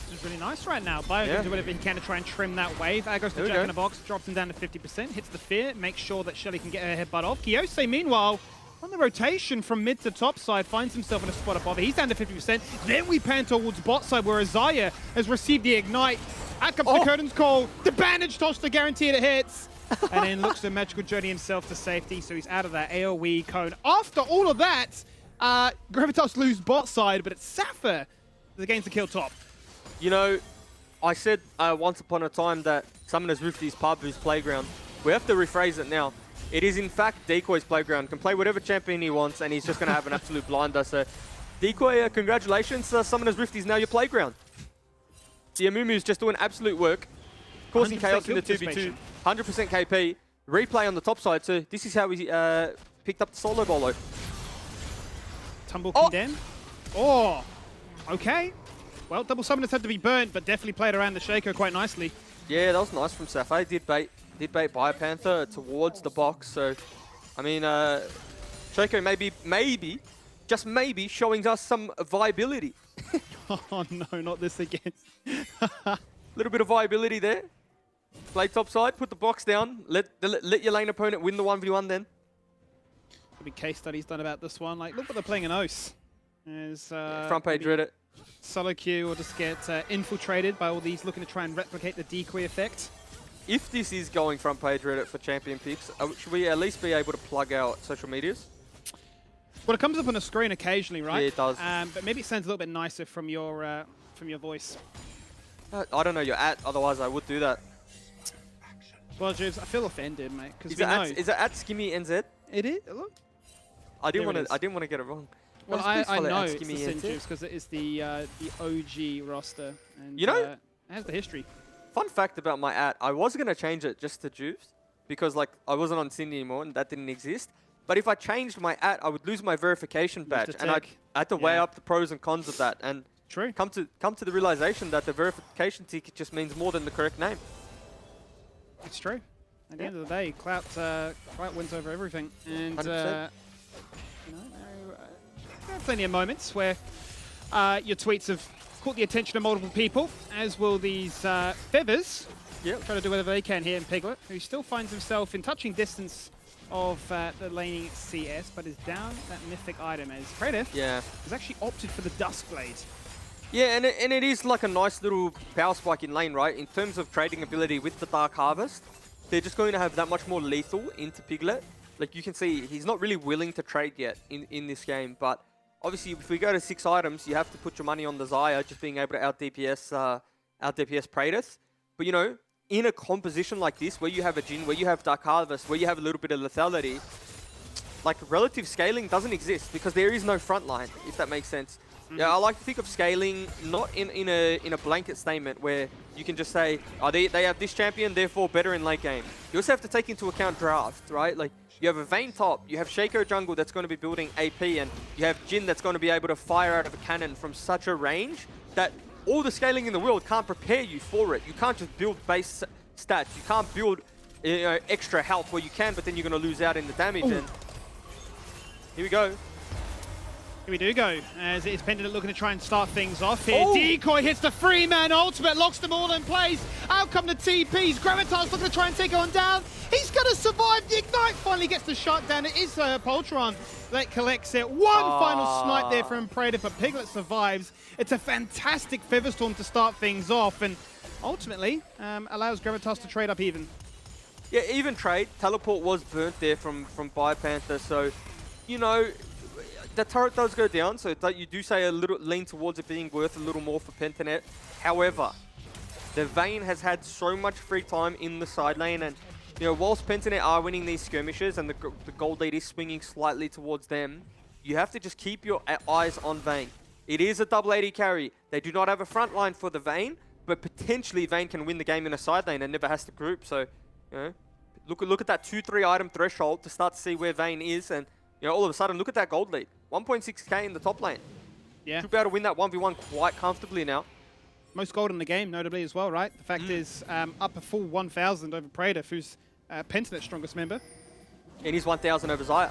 [SPEAKER 3] This is really nice right now. Bio doing whatever he can to try and trim that wave. Goes to Jack in the box, drops him down to 50%, hits the fear, makes sure that Shelly can get her headbutt off. Kiyose, meanwhile, on the rotation from mid to top side, finds himself in a spot above it. He's down to 50%. Then we pan towards bot side where Isaiah has received the ignite. Out comes the Curtain's Call. The bandage toss to guarantee it hits. And then looks to Magical Journey himself to safety, so he's out of that AoE cone. After all of that, Gravitas lose bot side, but it's Sapphire that gains the kill top.
[SPEAKER 2] You know, I said once upon a time that Summoners Rift is Pabu's playground. We have to rephrase it now. It is in fact Decoy's playground. Can play whatever champion he wants, and he's just going to have an absolute blinder. So, Decoy, congratulations. Summoners Rift is now your playground. The Amumu's just doing absolute work, causing chaos in the 2v2. 100% KP. Replay on the top side. So this is how we picked up the solo bolo.
[SPEAKER 3] Tumble condemned. Oh, okay. Well, double summoners had to be burnt, but definitely played around the Shaco quite nicely.
[SPEAKER 2] Yeah, that was nice from Sapphire. Did bait Biopanther towards the box. So, I mean, Shaco maybe, just maybe, showing us some viability.
[SPEAKER 3] Oh no, not this again.
[SPEAKER 2] Little bit of viability there. Play top side, put the box down, let your lane opponent win the 1v1 then.
[SPEAKER 3] There'll be case studies done about this one. Like, look what they're playing in Oath.
[SPEAKER 2] Front page Reddit.
[SPEAKER 3] Solo queue will just get infiltrated by all these looking to try and replicate the decoy effect.
[SPEAKER 2] If this is going front page Reddit for champion picks, should we at least be able to plug our social medias?
[SPEAKER 3] Well, it comes up on the screen occasionally, right?
[SPEAKER 2] Yeah, it does.
[SPEAKER 3] But maybe it sounds a little bit nicer from your voice.
[SPEAKER 2] I don't know your @, otherwise I would do that.
[SPEAKER 3] Well, Jibs, I feel offended, mate. Because
[SPEAKER 2] is it @Skimmy NZ?
[SPEAKER 3] It is. Look.
[SPEAKER 2] I didn't want to get it wrong.
[SPEAKER 3] Well, I know it's the Sin Jibs because it is the OG roster, and
[SPEAKER 2] you know,
[SPEAKER 3] it has the history.
[SPEAKER 2] Fun fact about my @, I was gonna change it just to Jubes because like I wasn't on Sin anymore and that didn't exist. But if I changed my @, I would lose my verification badge, and I had to weigh up the pros and cons of that, and come to the realization that the verification ticket just means more than the correct name.
[SPEAKER 3] It's true. At the end of the day, Clout wins over everything, and you know, there are plenty of moments where your tweets have caught the attention of multiple people, as will these feathers.
[SPEAKER 2] Yep.
[SPEAKER 3] Try to do whatever they can here in Piglet, who still finds himself in touching distance of the laning CS, but is down that mythic item as Praetiv has actually opted for the Duskblade.
[SPEAKER 2] Yeah, and it is like a nice little power spike in lane, right? In terms of trading ability with the Dark Harvest, they're just going to have that much more lethal into Piglet. Like you can see, he's not really willing to trade yet in this game, but obviously if we go to 6 items, you have to put your money on the Xayah, just being able to out-DPS Praetiv. But you know, in a composition like this, where you have a Jhin, where you have Dark Harvest, where you have a little bit of lethality, like relative scaling doesn't exist because there is no front line, if that makes sense. Yeah, I like to think of scaling not in a blanket statement where you can just say, oh, they have this champion, therefore better in late game. You also have to take into account draft, right? Like you have a Vayne top, you have Shaco jungle that's going to be building AP, and you have Jhin that's going to be able to fire out of a cannon from such a range that all the scaling in the world can't prepare you for it. You can't just build base stats. You can't build extra health where you can, but then you're going to lose out in the damage.
[SPEAKER 3] Ooh.
[SPEAKER 2] And here we go.
[SPEAKER 3] Here we do go, as it is Pendant looking to try and start things off here.
[SPEAKER 2] Oh.
[SPEAKER 3] Decoy hits the 3-man ultimate, locks them all in place. Out come the TPs. Gravitas looking to try and take on down. He's going to survive. The Ignite finally gets the shot down. It is Poltron that collects it. One final snipe there from Praetor, but Piglet survives. It's a fantastic Featherstorm to start things off, and ultimately allows Gravitas to trade up even.
[SPEAKER 2] Yeah, even trade. Teleport was burnt there from Panther, so, you know, the turret does go down, so you do say a little lean towards it being worth a little more for Pentanet. However, the Vayne has had so much free time in the side lane, and you know, whilst Pentanet are winning these skirmishes and the gold lead is swinging slightly towards them, you have to just keep your eyes on Vayne. It is a double AD carry. They do not have a front line for the Vayne, but potentially Vayne can win the game in a side lane and never has to group. So, you know, look at that 2-3 item threshold to start to see where Vayne is, and you know, all of a sudden, look at that gold lead. 1.6k in the top lane.
[SPEAKER 3] Yeah.
[SPEAKER 2] Should be able to win that 1v1 quite comfortably now.
[SPEAKER 3] Most gold in the game, notably as well, right? The fact is, up a full 1,000 over Praetor, who's Pentanet's strongest member.
[SPEAKER 2] And he's 1,000 over Xayah.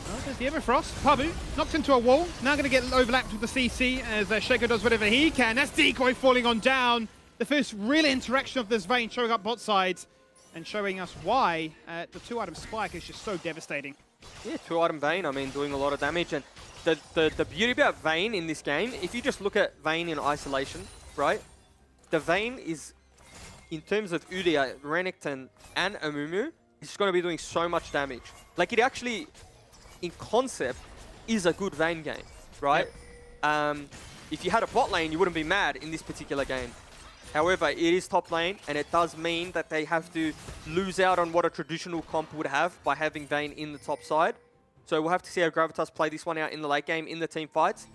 [SPEAKER 3] Well, there's the Everfrost. Pabu knocked into a wall. Now going to get overlapped with the CC as Shaco does whatever he can. That's Decoy falling on down. The first real interaction of this Vayne showing up bot sides and showing us why the 2-item spike is just so devastating.
[SPEAKER 2] Yeah, 2-item Vayne, I mean, doing a lot of damage. And the beauty about Vayne in this game, if you just look at Vayne in isolation, right? The Vayne is, in terms of Udyr, Renekton, and Amumu, is going to be doing so much damage. Like, it actually, in concept, is a good Vayne game, right? Yep. If you had a bot lane, you wouldn't be mad in this particular game. However, it is top lane, and it does mean that they have to lose out on what a traditional comp would have by having Vayne in the top side. So we'll have to see how Gravitas play this one out in the late game, in the team fights.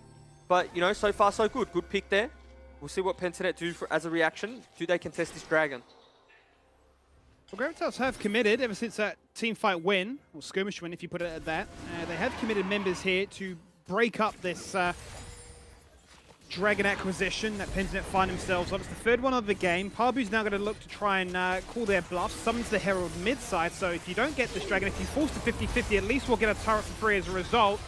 [SPEAKER 2] But, you know, so far so good. Good pick there. We'll see what Pentanet do as a reaction. Do they contest this dragon?
[SPEAKER 3] Well, Gravitas have committed, ever since that team fight win, or skirmish win if you put it at that, they have committed members here to break up this dragon acquisition that Pentanet find themselves on. It's the third one of the game. Pabu's now going to look to try and call their bluff, summons the Herald mid-side, so if you don't get this dragon, if you force to 50-50, at least we'll get a turret for free as a result.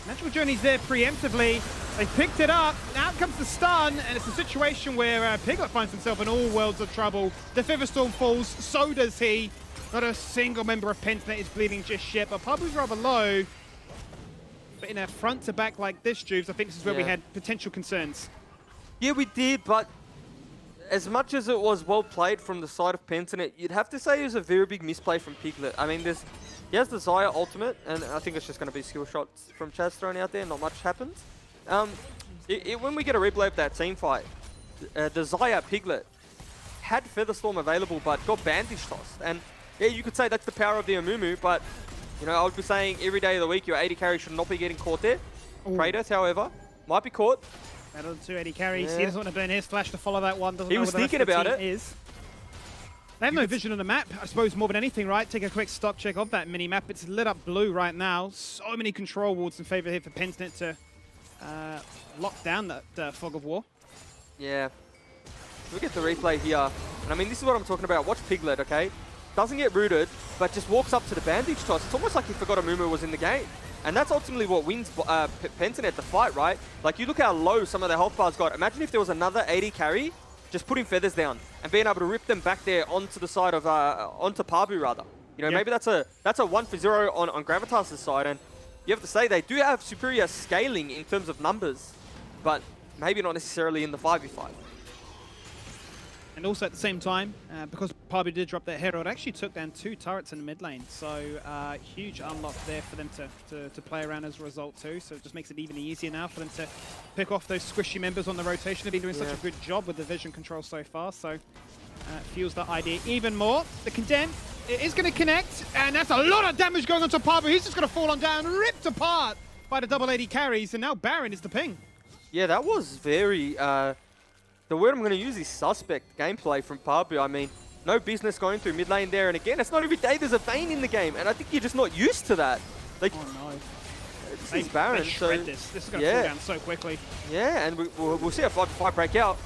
[SPEAKER 3] Natural Journey's there preemptively. They picked it up. Out comes the stun, and it's a situation where Piglet finds himself in all worlds of trouble. The Featherstorm falls, so does he. Not a single member of Pentanet is bleeding just yet, but Pabu's rather low. But in a front to back like this, Juves, I think this is where we had potential concerns.
[SPEAKER 2] Yeah, we did, but as much as it was well played from the side of Pentanet, you'd have to say it was a very big misplay from Piglet. I mean, he has the Xayah ultimate, and I think it's just going to be skill shots from Chaz thrown out there, not much happens. When we get a replay of that team fight, the Xayah Piglet had Featherstorm available, but got bandage tossed. And yeah, you could say that's the power of the Amumu, but you know, I would be saying every day of the week your AD carry should not be getting caught there. Kratos, however, might be caught.
[SPEAKER 3] Battle of 2 AD carries. He doesn't want to burn his flash to follow that one. Doesn't
[SPEAKER 2] He
[SPEAKER 3] know
[SPEAKER 2] was
[SPEAKER 3] where the
[SPEAKER 2] thinking
[SPEAKER 3] rest of the
[SPEAKER 2] about
[SPEAKER 3] team
[SPEAKER 2] it.
[SPEAKER 3] is. They have no vision on the map, I suppose, more than anything, right? Take a quick stock check of that mini-map. It's lit up blue right now. So many control wards in favor here for Pentanet to lock down that fog of war.
[SPEAKER 2] Yeah. Look at the replay here. And I mean, this is what I'm talking about. Watch Piglet, okay? Doesn't get rooted, but just walks up to the bandage toss. It's almost like he forgot Amumu was in the game. And that's ultimately what wins Pentanet the fight, right? Like, you look how low some of their health bars got. Imagine if there was another AD carry just putting feathers down and being able to rip them back there onto the side of, onto Pabu rather. You know, maybe that's a 1-for-0 on Gravitas' side, and you have to say they do have superior scaling in terms of numbers, but maybe not necessarily in the 5v5.
[SPEAKER 3] And also at the same time, because Pabu did drop that Herald, actually took down 2 turrets in the mid lane. So huge unlock there for them to play around as a result too. So it just makes it even easier now for them to pick off those squishy members on the rotation. They've been doing such a good job with the vision control so far. So fuels that idea even more. The Condemn, it is going to connect, and that's a lot of damage going on to Pabu. He's just going to fall on down, ripped apart by the double AD carries, and now Baron is the ping.
[SPEAKER 2] Yeah, that was very... the word I'm going to use is suspect gameplay from Pabu. I mean, no business going through mid lane there. And again, it's not every day there's a Vayne in the game. And I think you're just not used to that. Like,
[SPEAKER 3] oh no.
[SPEAKER 2] This is Baron.
[SPEAKER 3] They shred this. This is going to fall down so quickly.
[SPEAKER 2] Yeah, and we'll see a 5v5 break out.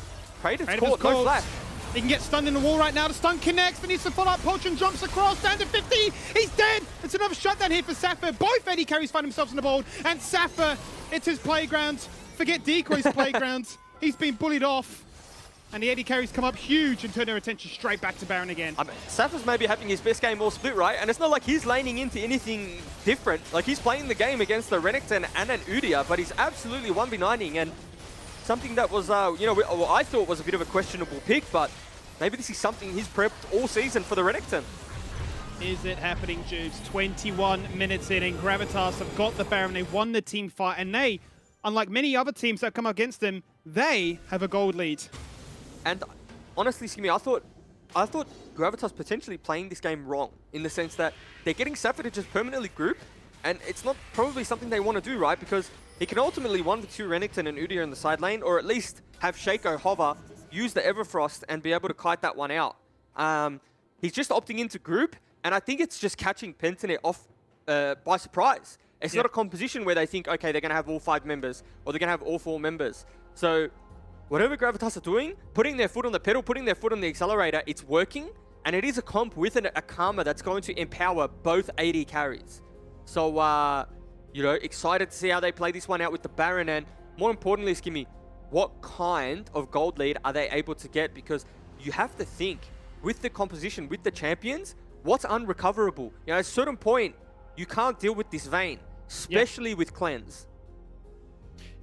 [SPEAKER 2] Kratos caught, no flash.
[SPEAKER 3] He can get stunned in the wall right now. The stun connects, but needs to follow up. Pochon jumps across, down to 50. He's dead. It's another shutdown here for Safa. Both AD carries find themselves on the board, and Safa, it's his playground. Forget Decoy's playground. He's been bullied off. And the AD carries come up huge and turn their attention straight back to Baron again.
[SPEAKER 8] I mean, Safa's maybe having his best game all split, right? And it's not like he's laning into anything different. Like, he's playing the game against the Renekton and an Udyr, but he's absolutely 1v9ing. And something that was, you know, well, I thought was a bit of a questionable pick, but maybe this is something he's prepped all season for the Renekton.
[SPEAKER 3] Is it happening, Jubes? 21 minutes in, and Gravitas have got the Baron. They won the team fight, and they, unlike many other teams that have come against them, they have a gold lead.
[SPEAKER 8] And honestly, Skimmy, I thought Gravitas potentially playing this game wrong, in the sense that they're getting Safa to just permanently group, and it's not probably something they want to do, right? Because he can ultimately 1v2 Renekton and Udyr in the side lane, or at least have Shaco hover, use the Everfrost, and be able to kite that one out. He's just opting into group, and I think it's just catching Pentanet off by surprise. It's not a composition where they think, okay, they're going to have all 5 members, or they're going to have all 4 members. So whatever Gravitas are doing, putting their foot on the pedal, putting their foot on the accelerator, it's working. And it is a comp with a Karma that's going to empower both AD carries. So, you know, excited to see how they play this one out with the Baron. And more importantly, Skimmy, what kind of gold lead are they able to get? Because you have to think, with the composition, with the champions, what's unrecoverable? You know, at a certain point, you can't deal with this Vayne, especially with Cleanse.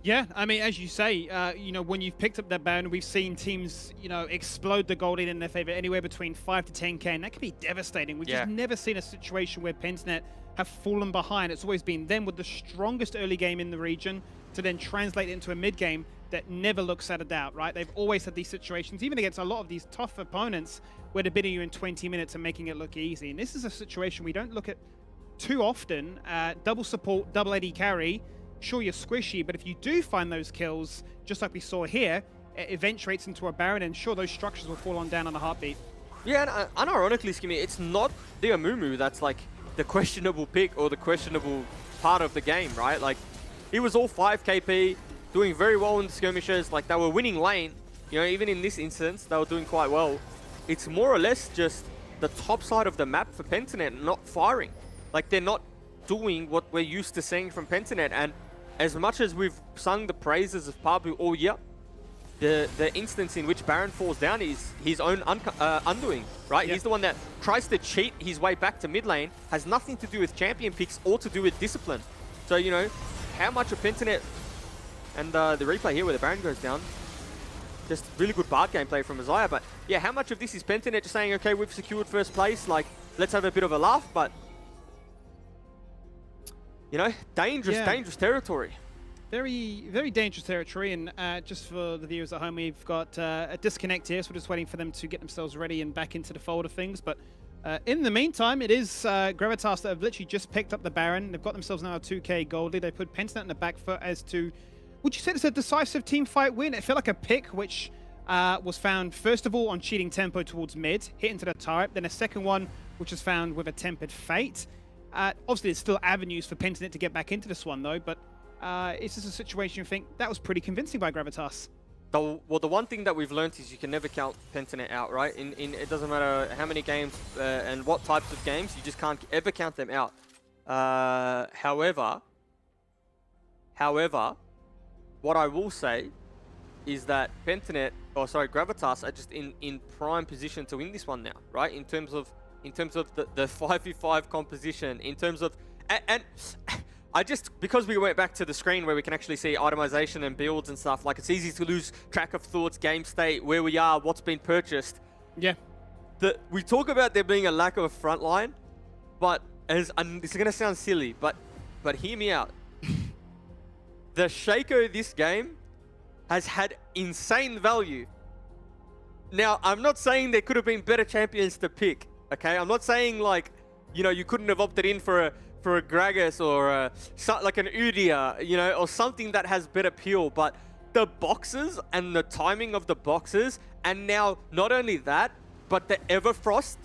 [SPEAKER 3] Yeah, I mean, as you say, you know, when you've picked up that Baron, we've seen teams, you know, explode the gold lead in their favor anywhere between 5 to 10k, and that can be devastating. We've just never seen a situation where Pentanet have fallen behind. It's always been them with the strongest early game in the region to then translate into a mid game that never looks at a doubt, right? They've always had these situations, even against a lot of these tough opponents, where they're beating you in 20 minutes and making it look easy. And this is a situation we don't look at too often. Double support, double AD carry. Sure, you're squishy, but if you do find those kills, just like we saw here, it eventuates into a Baron, and sure, those structures will fall on down on the heartbeat.
[SPEAKER 8] Yeah, and unironically, Skimmy, it's not the Amumu that's like the questionable pick or the questionable part of the game, right? Like, he was all 5 KP, doing very well in the skirmishes. Like, they were winning lane. You know, even in this instance, they were doing quite well. It's more or less just the top side of the map for Pentanet not firing. Like, they're not doing what we're used to seeing from Pentanet. And as much as we've sung the praises of Pabu all year, the instance in which Baron falls down is his own undoing, right? He's the one that tries to cheat his way back to mid lane, has nothing to do with champion picks or to do with discipline. So, you know, how much of Pentanet, and the replay here where the Baron goes down, just really good Bard gameplay from Isaiah, but yeah, how much of this is Pentanet just saying, okay, we've secured first place, like, let's have a bit of a laugh, but you know, dangerous territory.
[SPEAKER 3] Very, very dangerous territory. And just for the viewers at home, we've got a disconnect here, so we're just waiting for them to get themselves ready and back into the fold of things. But in the meantime, it is Gravitas that have literally just picked up the Baron. They've got themselves now a 2k gold lead. They put Pentanet in the back foot as to, would you say it's a decisive team fight win? It felt like a pick which was found, first of all, on cheating tempo towards mid, hit into the turret. Then a second one, which was found with a tempered fate. Obviously, there's still avenues for Pentanet to get back into this one, though, but it's just a situation you think that was pretty convincing by Gravitas.
[SPEAKER 8] Well, the one thing that we've learned is you can never count Pentanet out, right? It doesn't matter how many games and what types of games, you just can't ever count them out. However, what I will say is that Gravitas are just in prime position to win this one now, right? In terms of the 5v5 composition, in terms of, and I just, because we went back to the screen where we can actually see itemization and builds and stuff, like, it's easy to lose track of thoughts, game state, where we are, what's been purchased.
[SPEAKER 3] Yeah.
[SPEAKER 8] We talk about there being a lack of a front line, but and this is going to sound silly, but hear me out. The Shaco this game has had insane value. Now, I'm not saying there could have been better champions to pick. Okay, I'm not saying, like, you know, you couldn't have opted in for a Gragas or like an Udyr, you know, or something that has better appeal. But the boxes and the timing of the boxes, and now not only that, but the Everfrost,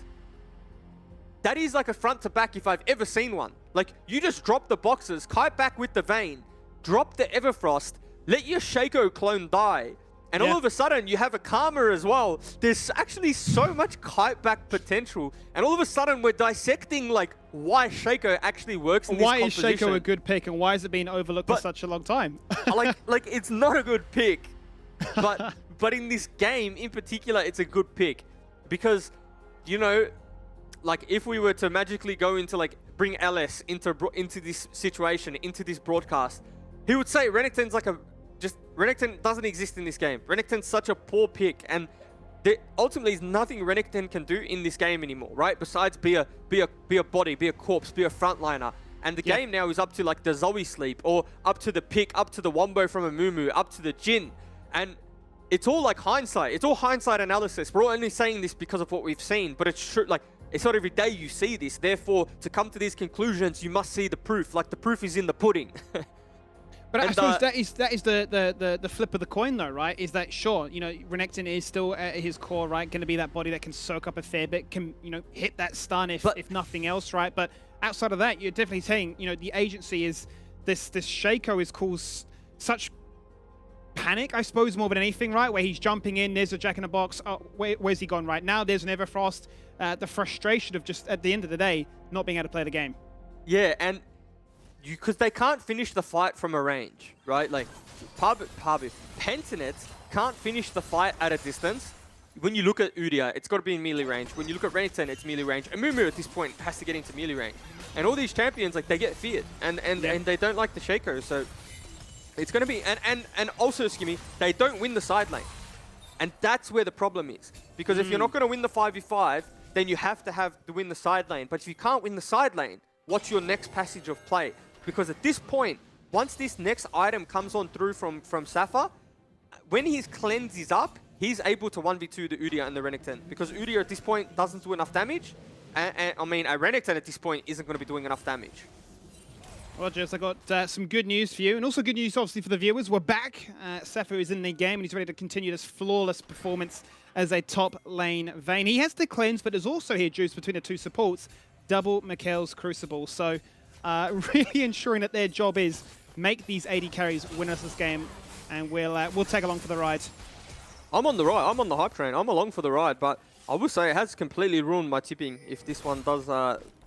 [SPEAKER 8] that is like a front to back if I've ever seen one. Like, you just drop the boxes, kite back with the Vayne, drop the Everfrost, let your Shaco clone die, And all of a sudden, you have a Karma as well. There's actually so much kite back potential. And all of a sudden, we're dissecting like why Shaco actually works in this composition.
[SPEAKER 3] Why is Shaco a good pick, and why has it been overlooked for such a long time?
[SPEAKER 8] like it's not a good pick, but in this game in particular, it's a good pick because, you know, like if we were to magically go into like bring LS into this situation, into this broadcast, he would say Renekton's like Renekton doesn't exist in this game. Renekton's such a poor pick, and there ultimately is nothing Renekton can do in this game anymore, right? Besides be a body, be a corpse, be a frontliner. And the game now is up to like the Zoe sleep, or up to the pick, up to the Wombo from a Mumu, up to the Jhin. And it's all like hindsight. It's all hindsight analysis. We're only saying this because of what we've seen, but it's true. Like, it's not every day you see this. Therefore, to come to these conclusions, you must see the proof. Like, the proof is in the pudding.
[SPEAKER 3] But I suppose that is the flip of the coin, though, right? Is that, sure, you know, Renekton is still at his core, right? Going to be that body that can soak up a fair bit, can, you know, hit that stun if nothing else, right? But outside of that, you're definitely saying, you know, the agency is this Shaco is caused such panic, I suppose, more than anything, right? Where he's jumping in, there's a Jack in the Box. Oh, where's he gone right now? There's an Everfrost. The frustration of just at the end of the day not being able to play the game.
[SPEAKER 8] Yeah, and because they can't finish the fight from a range, right? Like, Pentanet can't finish the fight at a distance. When you look at Udyr, it's got to be in melee range. When you look at Renekton, it's melee range. And Mumu at this point has to get into melee range. And all these champions, like, they get feared. And they don't like the Shaco, so it's going to be... And also, Skimmy, they don't win the side lane. And that's where the problem is. Because if you're not going to win the 5v5, then you have to win the side lane. But if you can't win the side lane, what's your next passage of play? Because at this point, once this next item comes on through from Safa, when his cleanse is up, he's able to 1v2 the Udyr and the Renekton. Because Udyr at this point doesn't do enough damage. And I mean, a Renekton at this point isn't going to be doing enough damage.
[SPEAKER 3] Well, Jess, I got some good news for you, and also good news, obviously, for the viewers. We're back. Safa is in the game, and he's ready to continue this flawless performance as a top lane Vayne. He has the cleanse, but is also here juiced between the two supports, double Mikhail's Crucible. So, really ensuring that their job is make these AD carries win us this game, and we'll tag along for the ride.
[SPEAKER 8] I'm on the ride. I'm on the hype train. I'm along for the ride, but I will say it has completely ruined my tipping if this one does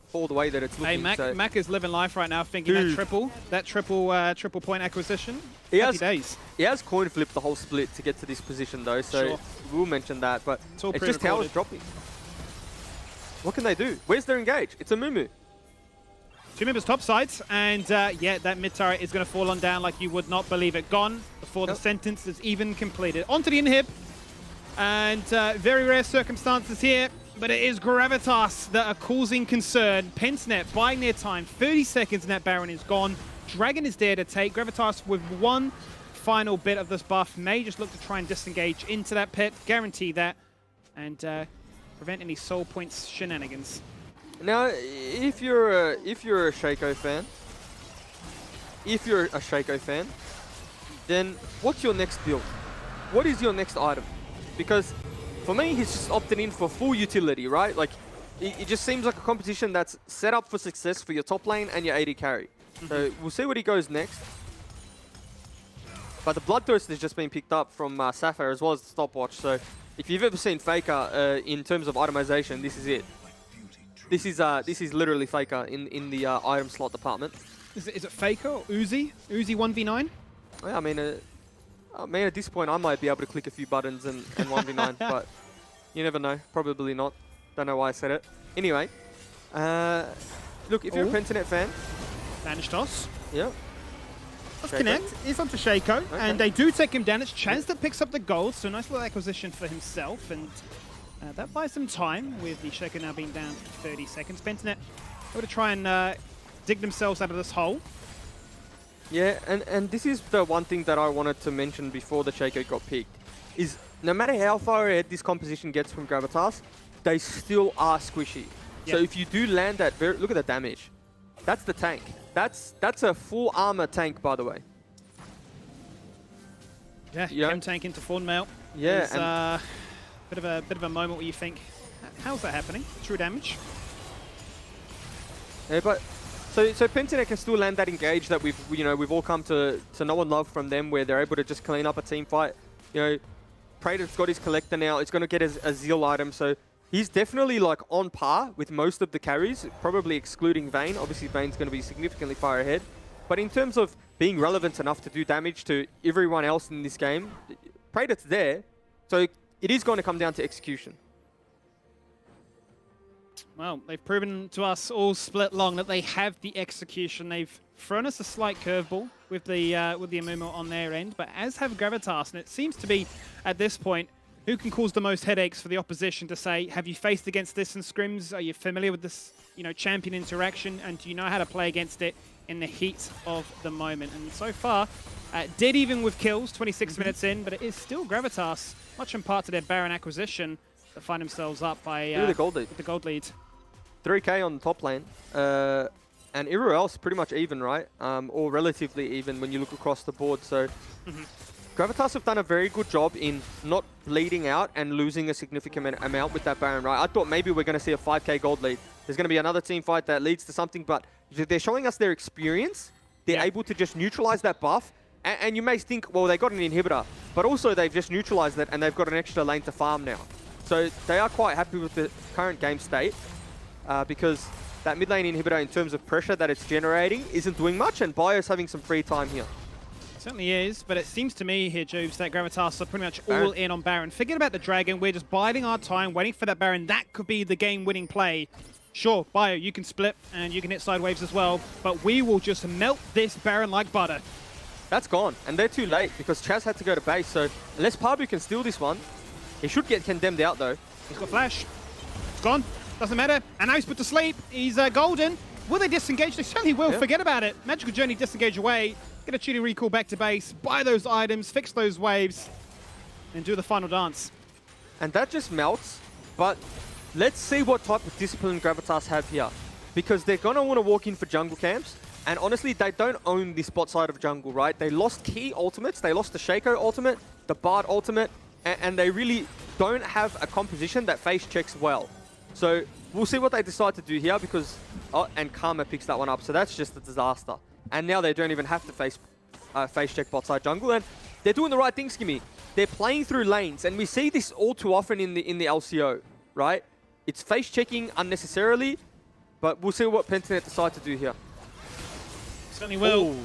[SPEAKER 8] fall the way that it's looking.
[SPEAKER 3] Hey, Mac is living life right now, thinking that triple point acquisition.
[SPEAKER 8] He has coin flipped the whole split to get to this position though, so we'll mention that. But it's just how it's dropping. What can they do? Where's their engage? It's a Mumu.
[SPEAKER 3] 2 members top sides, and yeah, that mid turret is going to fall on down like you would not believe it. Gone before the sentence is even completed. Onto the inhib, and very rare circumstances here, but it is Gravitas that are causing concern. Pentanet buying their time, 30 seconds and that Baron is gone. Dragon is there to take. Gravitas with one final bit of this buff may just look to try and disengage into that pit, guarantee that, and prevent any soul points shenanigans.
[SPEAKER 8] Now, if you're a Shaco fan, then what's your next build? What is your next item? Because for me, he's just opted in for full utility, right? Like, it just seems like a competition that's set up for success for your top lane and your AD carry. So we'll see what he goes next. But the Bloodthirst has just been picked up from Safa as well as the stopwatch. So if you've ever seen Faker in terms of itemization, this is it. This is literally Faker in the item slot department.
[SPEAKER 3] Is it Faker or Uzi? Uzi 1v9?
[SPEAKER 8] Yeah, I mean, at this point, I might be able to click a few buttons and 1v9, but you never know. Probably not. Don't know why I said it. Anyway, look, if you're a Pentanet fan...
[SPEAKER 3] Vanish toss.
[SPEAKER 8] Yep.
[SPEAKER 3] Let's connect. He's onto Shaco, and they do take him down. It's Chaz that picks up the gold, so nice little acquisition for himself, and that buys some time with the Shaco now being down for 30 seconds. Pentanet going to try and dig themselves out of this hole.
[SPEAKER 8] Yeah, and this is the one thing that I wanted to mention before the Shaco got picked, is no matter how far ahead this composition gets from Gravitas, they still are squishy. Yep. So if you do land that, look at the damage. That's the tank. That's a full armor tank, by the way.
[SPEAKER 3] Yeah, Chem tank into Thornmail.
[SPEAKER 8] Yeah,
[SPEAKER 3] it's a bit of a moment where you think, how's that happening? True damage.
[SPEAKER 8] Yeah, but so Pentanet can still land that engage that we've all come to know and love from them, where they're able to just clean up a team fight You know, Praetor's got his collector now. It's going to get a Zeal item, so he's definitely like on par with most of the carries, probably excluding Vayne. Obviously, Vayne's going to be significantly far ahead. But in terms of being relevant enough to do damage to everyone else in this game, Praetor's there. So it is going to come down to execution.
[SPEAKER 3] Well, they've proven to us all split long that they have the execution. They've thrown us a slight curveball with the Amumu on their end, but as have Gravitas, and it seems to be, at this point, who can cause the most headaches for the opposition to say, have you faced against this in scrims? Are you familiar with this, champion interaction? And do you know how to play against it in the heat of the moment? And so far, dead even with kills, 26 minutes in, but it is still Gravitas, much in part to their Baron acquisition, that find themselves up by
[SPEAKER 8] the gold lead.
[SPEAKER 3] the gold lead.
[SPEAKER 8] 3k on the top lane. And everywhere else pretty much even, right? Or relatively even when you look across the board. So Gravitas have done a very good job in not bleeding out and losing a significant amount with that Baron, right? I thought maybe we're going to see a 5k gold lead. There's going to be another team fight that leads to something, but they're showing us their experience. They're able to just neutralize that buff. And you may think, well, they got an inhibitor, but also they've just neutralized it and they've got an extra lane to farm now. So they are quite happy with the current game state because that mid lane inhibitor in terms of pressure that it's generating isn't doing much, and Bio's having some free time here.
[SPEAKER 3] Certainly is, but it seems to me here, Jubes, that Gravitas are pretty much all in on Baron. Forget about the Dragon. We're just biding our time, waiting for that Baron. That could be the game-winning play. Sure, Bio, you can split, and you can hit side waves as well, but we will just melt this Baron like butter.
[SPEAKER 8] That's gone, and they're too late because Chaz had to go to base, so unless Pabu can steal this one, he should get condemned out, though.
[SPEAKER 3] He's got flash. It's gone. Doesn't matter. And now he's put to sleep. He's golden. Will they disengage? They certainly will.
[SPEAKER 8] Yeah.
[SPEAKER 3] Forget about it. Magical Journey disengage away. Get a cheating recall back to base. Buy those items. Fix those waves. And do the final dance.
[SPEAKER 8] And that just melts, but let's see what type of discipline Gravitas have here. Because they're going to want to walk in for jungle camps. And honestly, they don't own this bot side of jungle, right? They lost key ultimates. They lost the Shaco ultimate, the Bard ultimate, and they really don't have a composition that face checks well. So we'll see what they decide to do here because... Oh, and Karma picks that one up, so that's just a disaster. And now they don't even have to face check bot side jungle, and they're doing the right thing, Skimmy. They're playing through lanes, and we see this all too often in the LCO, right? It's face checking unnecessarily, but we'll see what Pentanet decide to do here.
[SPEAKER 3] Certainly will.
[SPEAKER 8] Ooh.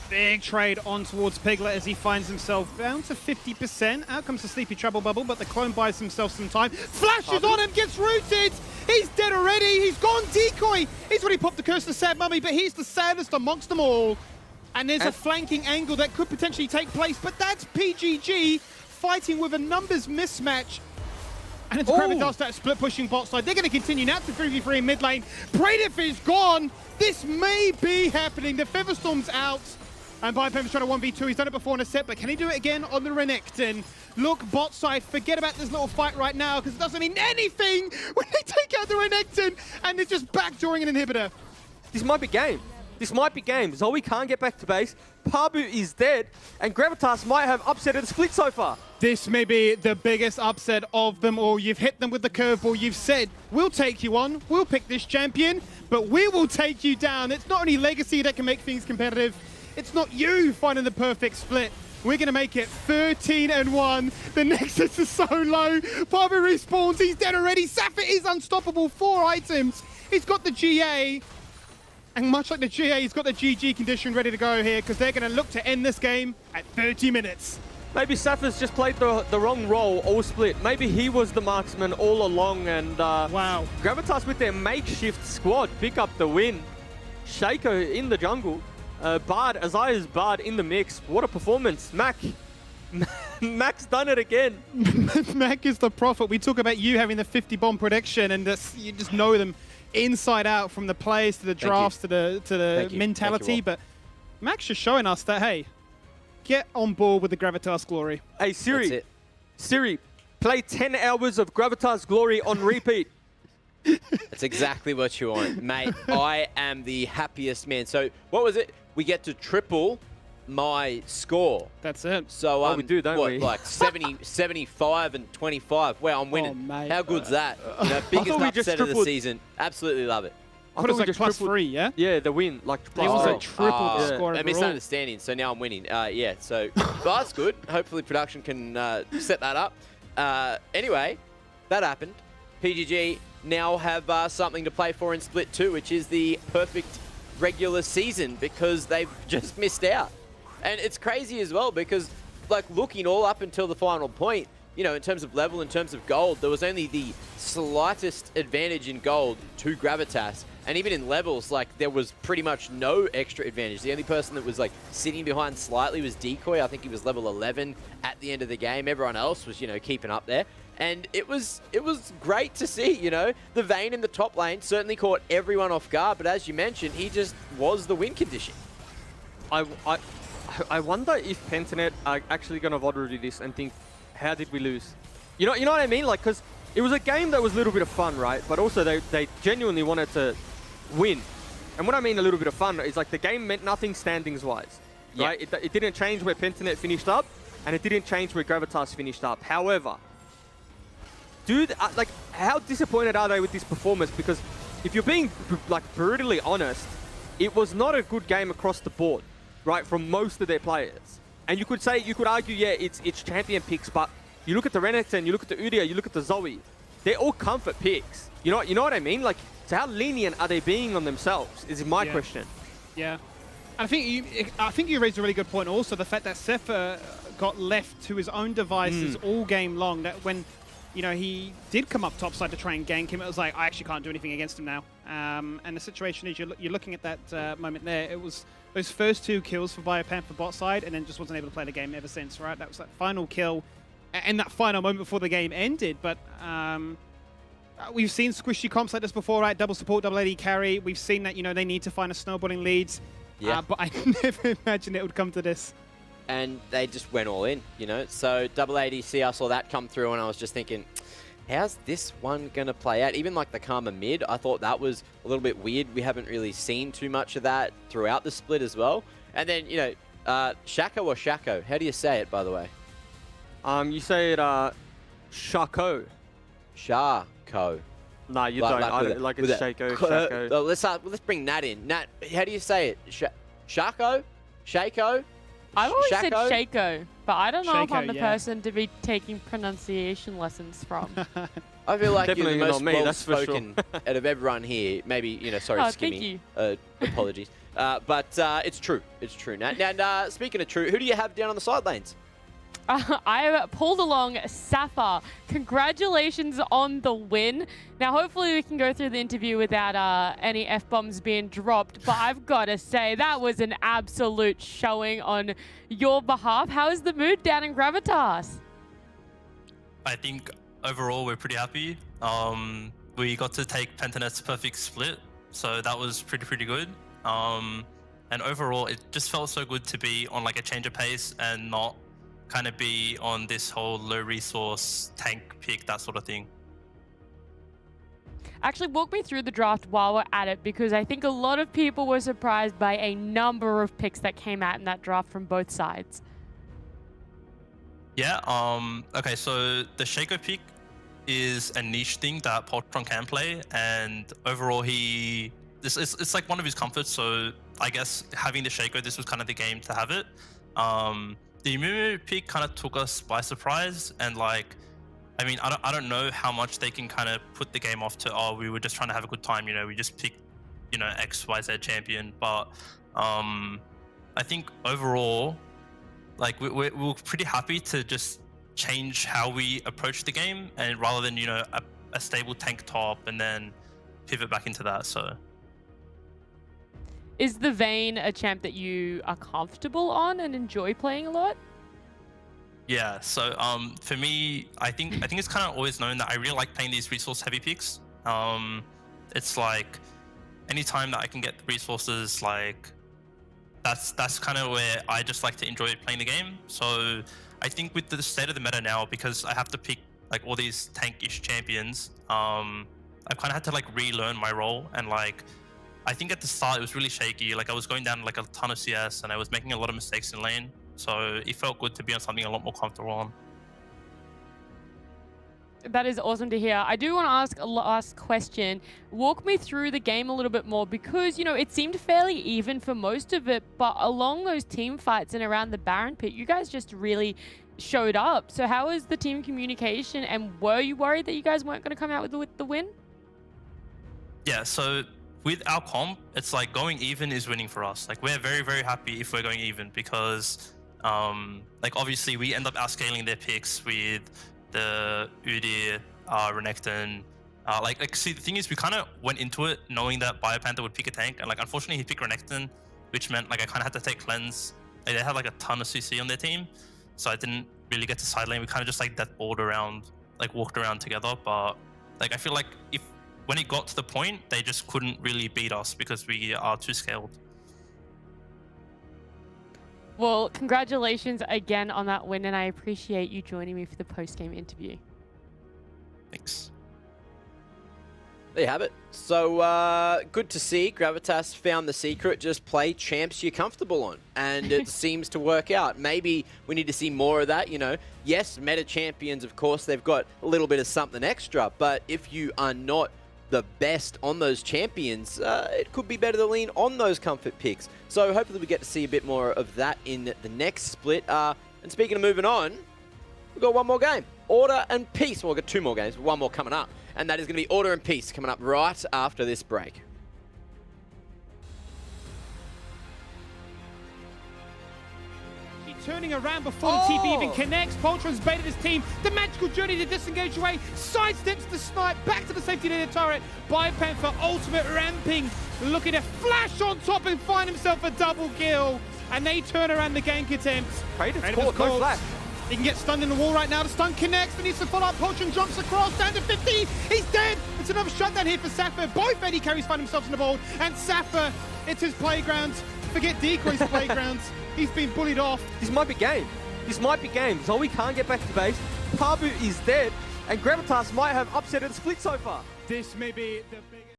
[SPEAKER 3] Big trade on towards Piglet as he finds himself down to 50%. Out comes the Sleepy Trouble Bubble, but the clone buys himself some time. Flashes on him, gets rooted! He's dead already! He's gone decoy! He's already popped the Curse of Sad Mummy, but he's the saddest amongst them all. And there's a flanking angle that could potentially take place, but that's PGG fighting with a numbers mismatch. And it's Gravitas that split pushing bot side. They're going to continue now to 3v3 in mid lane. Praedif is gone! This may be happening. The Featherstorm's out. And Bipem's trying to 1v2. He's done it before in a set, but can he do it again on the Renekton? Look, bot side, forget about this little fight right now, because it doesn't mean anything when they take out the Renekton, and they're just backdooring an inhibitor.
[SPEAKER 8] This might be game. This might be game. Zoe can't get back to base. Pabu is dead, and Gravitas might have upset the split so far.
[SPEAKER 3] This may be the biggest upset of them all. You've hit them with the curveball. You've said, we'll take you on, we'll pick this champion, but we will take you down. It's not only Legacy that can make things competitive, it's not you finding the perfect split. We're going to make it 13-1. The Nexus is so low. Pabu respawns. He's dead already. Sapphire is unstoppable. 4 items. He's got the GA. And much like the GA, he's got the GG condition ready to go here because they're going to look to end this game at 30 minutes.
[SPEAKER 8] Maybe Sapphire's just played the wrong role all split. Maybe he was the marksman all along, and
[SPEAKER 3] wow.
[SPEAKER 8] Gravitas with their makeshift squad pick up the win. Shaco in the jungle. Bard, Isaiah's Bard in the mix. What a performance. Mac's done it again.
[SPEAKER 3] Mac is the prophet. We talk about you having the 50 bomb prediction, and you just know them inside out, from the plays to the drafts to the mentality. But Mac's just showing us that, hey, get on board with the Gravitas glory.
[SPEAKER 8] Hey, Siri, play 10 hours of Gravitas glory on repeat.
[SPEAKER 1] That's exactly what you want, mate. I am the happiest man. So what was it? We get to triple my score.
[SPEAKER 3] That's it.
[SPEAKER 1] So
[SPEAKER 8] we do, don't we?
[SPEAKER 1] Like 70, 75 and 25. Wow, I'm winning.
[SPEAKER 3] Oh, mate.
[SPEAKER 1] How good's that? You know, biggest upset of the season. Absolutely love it.
[SPEAKER 3] I thought it was like +3, yeah?
[SPEAKER 2] Yeah, the win, like
[SPEAKER 3] It was
[SPEAKER 2] +3.
[SPEAKER 3] a triple the score
[SPEAKER 1] A
[SPEAKER 3] overall.
[SPEAKER 1] misunderstanding, so now I'm winning. Yeah, so but that's good. Hopefully production can set that up. Anyway, that happened. PGG now have something to play for in Split 2, which is the perfect regular season because they've just missed out. And it's crazy as well because, like, looking all up until the final point, you know, in terms of level, in terms of gold, there was only the slightest advantage in gold to Gravitas. And even in levels, like, there was pretty much no extra advantage. The only person that was, like, sitting behind slightly was Decoy. I think he was level 11 at the end of the game. Everyone else was, you know, keeping up there. And it was great to see, you know. The Vayne in the top lane certainly caught everyone off guard, but as you mentioned, he just was the win condition.
[SPEAKER 2] I wonder if Pentanet are actually going to VOD review this and think, how did we lose? You know what I mean? Like, because it was a game that was a little bit of fun, right? But also they genuinely wanted to win. And what I mean a little bit of fun is like the game meant nothing standings-wise, right? It didn't change where Pentanet finished up, and it didn't change where Gravitas finished up. However, dude, like, how disappointed are they with this performance? Because if you're being, like, brutally honest, it was not a good game across the board, right, from most of their players. And you could argue, yeah, it's champion picks, but you look at the Renekton, you look at the Udyr, you look at the Zoe, they're all comfort picks. You know what I mean? Like, so how lenient are they being on themselves is my question.
[SPEAKER 3] Yeah. And I think you raised a really good point also, the fact that Sepher got left to his own devices all game long, that when, you know, he did come up topside to try and gank him, it was like, I actually can't do anything against him now. And the situation is, you're looking at that moment there, it was those first 2 kills for Biopan for bot side, and then just wasn't able to play the game ever since, right? That was that final kill and that final moment before the game ended. But we've seen squishy comps like this before, right? Double support, double AD carry. We've seen that, you know, they need to find a snowballing leads.
[SPEAKER 1] Yeah.
[SPEAKER 3] But I never imagined it would come to this.
[SPEAKER 1] And they just went all in, you know. So double ADC, I saw that come through, and I was just thinking, how's this one going to play out? Even like the Karma mid, I thought that was a little bit weird. We haven't really seen too much of that throughout the split as well. And then, you know, Shaco or Shaco? How do you say it, by the way?
[SPEAKER 2] You say it Shaco.
[SPEAKER 1] Shaco.
[SPEAKER 2] Nah, you don't. I don't like it's Shaco. Shaco.
[SPEAKER 1] Let's bring Nat in. Nat, how do you say it? Shaco? Shaco?
[SPEAKER 4] I've always said
[SPEAKER 1] Shaco?
[SPEAKER 4] Shaco, but I don't know if
[SPEAKER 3] Shaco,
[SPEAKER 4] I'm the
[SPEAKER 3] yeah.
[SPEAKER 4] person to be taking pronunciation lessons from.
[SPEAKER 1] I feel like
[SPEAKER 2] Definitely
[SPEAKER 1] you're the
[SPEAKER 2] not
[SPEAKER 1] most
[SPEAKER 2] me, that's for sure.
[SPEAKER 1] well-spoken out of everyone here. Maybe, you know, sorry,
[SPEAKER 4] Oh,
[SPEAKER 1] Skimmy.
[SPEAKER 4] thank you.
[SPEAKER 1] Apologies. But it's true. It's true. Now, speaking of true, who do you have down on the side lanes?
[SPEAKER 4] I have pulled along Sapphire. Congratulations on the win. Now, hopefully we can go through the interview without any F-bombs being dropped, but I've got to say, that was an absolute showing on your behalf. How is the mood down in Gravitas?
[SPEAKER 9] I think overall we're pretty happy. We got to take Pentanet's perfect split, so that was pretty good. And overall, it just felt so good to be on like a change of pace and not kind of be on this whole low resource tank pick, that sort of thing.
[SPEAKER 4] Actually, walk me through the draft while we're at it, because I think a lot of people were surprised by a number of picks that came out in that draft from both sides.
[SPEAKER 9] Yeah, okay, so the Shaco pick is a niche thing that Poltron can play, and overall it's like one of his comforts, so I guess having the Shaco, this was kind of the game to have it. The Mumu pick kind of took us by surprise, and like, I mean, I don't know how much they can kind of put the game off to, oh, we were just trying to have a good time, you know, we just picked, you know, XYZ champion, but I think overall, like, we're pretty happy to just change how we approach the game, and rather than, you know, a stable tank top and then pivot back into that, so.
[SPEAKER 4] Is the Vayne a champ that you are comfortable on and enjoy playing a lot?
[SPEAKER 9] Yeah, so for me, I think it's kind of always known that I really like playing these resource heavy picks. It's like anytime that I can get the resources, like that's kind of where I just like to enjoy playing the game. So I think with the state of the meta now, because I have to pick like all these tankish champions, I've kind of had to like relearn my role, and like I think at the start it was really shaky. Like I was going down like a ton of CS and I was making a lot of mistakes in lane. So it felt good to be on something a lot more comfortable on.
[SPEAKER 4] That is awesome to hear. I do want to ask a last question. Walk me through the game a little bit more because, you know, it seemed fairly even for most of it, but along those team fights and around the Baron pit, you guys just really showed up. So how is the team communication, and were you worried that you guys weren't going to come out with the win?
[SPEAKER 9] Yeah, so with our comp, it's like going even is winning for us. Like, we're very, very happy if we're going even because, like, obviously we end up outscaling their picks with the Udyr, Renekton. See, the thing is, we kind of went into it knowing that Biopanther would pick a tank, and like, unfortunately, he picked Renekton, which meant like I kind of had to take cleanse. Like, they had like a ton of CC on their team, so I didn't really get to side lane. We kind of just like deathballed around, like walked around together. But like, I feel like when it got to the point, they just couldn't really beat us because we are too scaled.
[SPEAKER 4] Well, congratulations again on that win, and I appreciate you joining me for the post-game interview.
[SPEAKER 9] Thanks.
[SPEAKER 1] There you have it. So, good to see Gravitas found the secret. Just play champs you're comfortable on. And it seems to work out. Maybe we need to see more of that, you know. Yes, meta champions, of course, they've got a little bit of something extra. But if you are not the best on those champions, it could be better to lean on those comfort picks. So hopefully we get to see a bit more of that in the next split. And speaking of moving on, we've got one more game. Order and Peace. Well, we've got two more games, one more coming up. And that is going to be Order and Peace coming up right after this break.
[SPEAKER 3] Turning around before the TP even connects. Poltron's baited his team. The magical journey to disengage away. Sidesteps the snipe. Back to the safety net turret. Biopanther ultimate ramping. Looking to flash on top and find himself a double kill. And they turn around the gank attempt.
[SPEAKER 8] Kratos caught, no flash.
[SPEAKER 3] He can get stunned in the wall right now. The stun connects, but needs to follow up. Poltron jumps across, down to 50. He's dead. It's another shutdown here for Sapphire. Both AD carries find themselves in the board. And Sapphire, it's his playground. Forget Decoy's playground. He's been bullied off.
[SPEAKER 8] This might be game. This might be game. Zoe can't get back to base. Pabu is dead. And Gravitas might have upset the split so far.
[SPEAKER 3] This may be the biggest.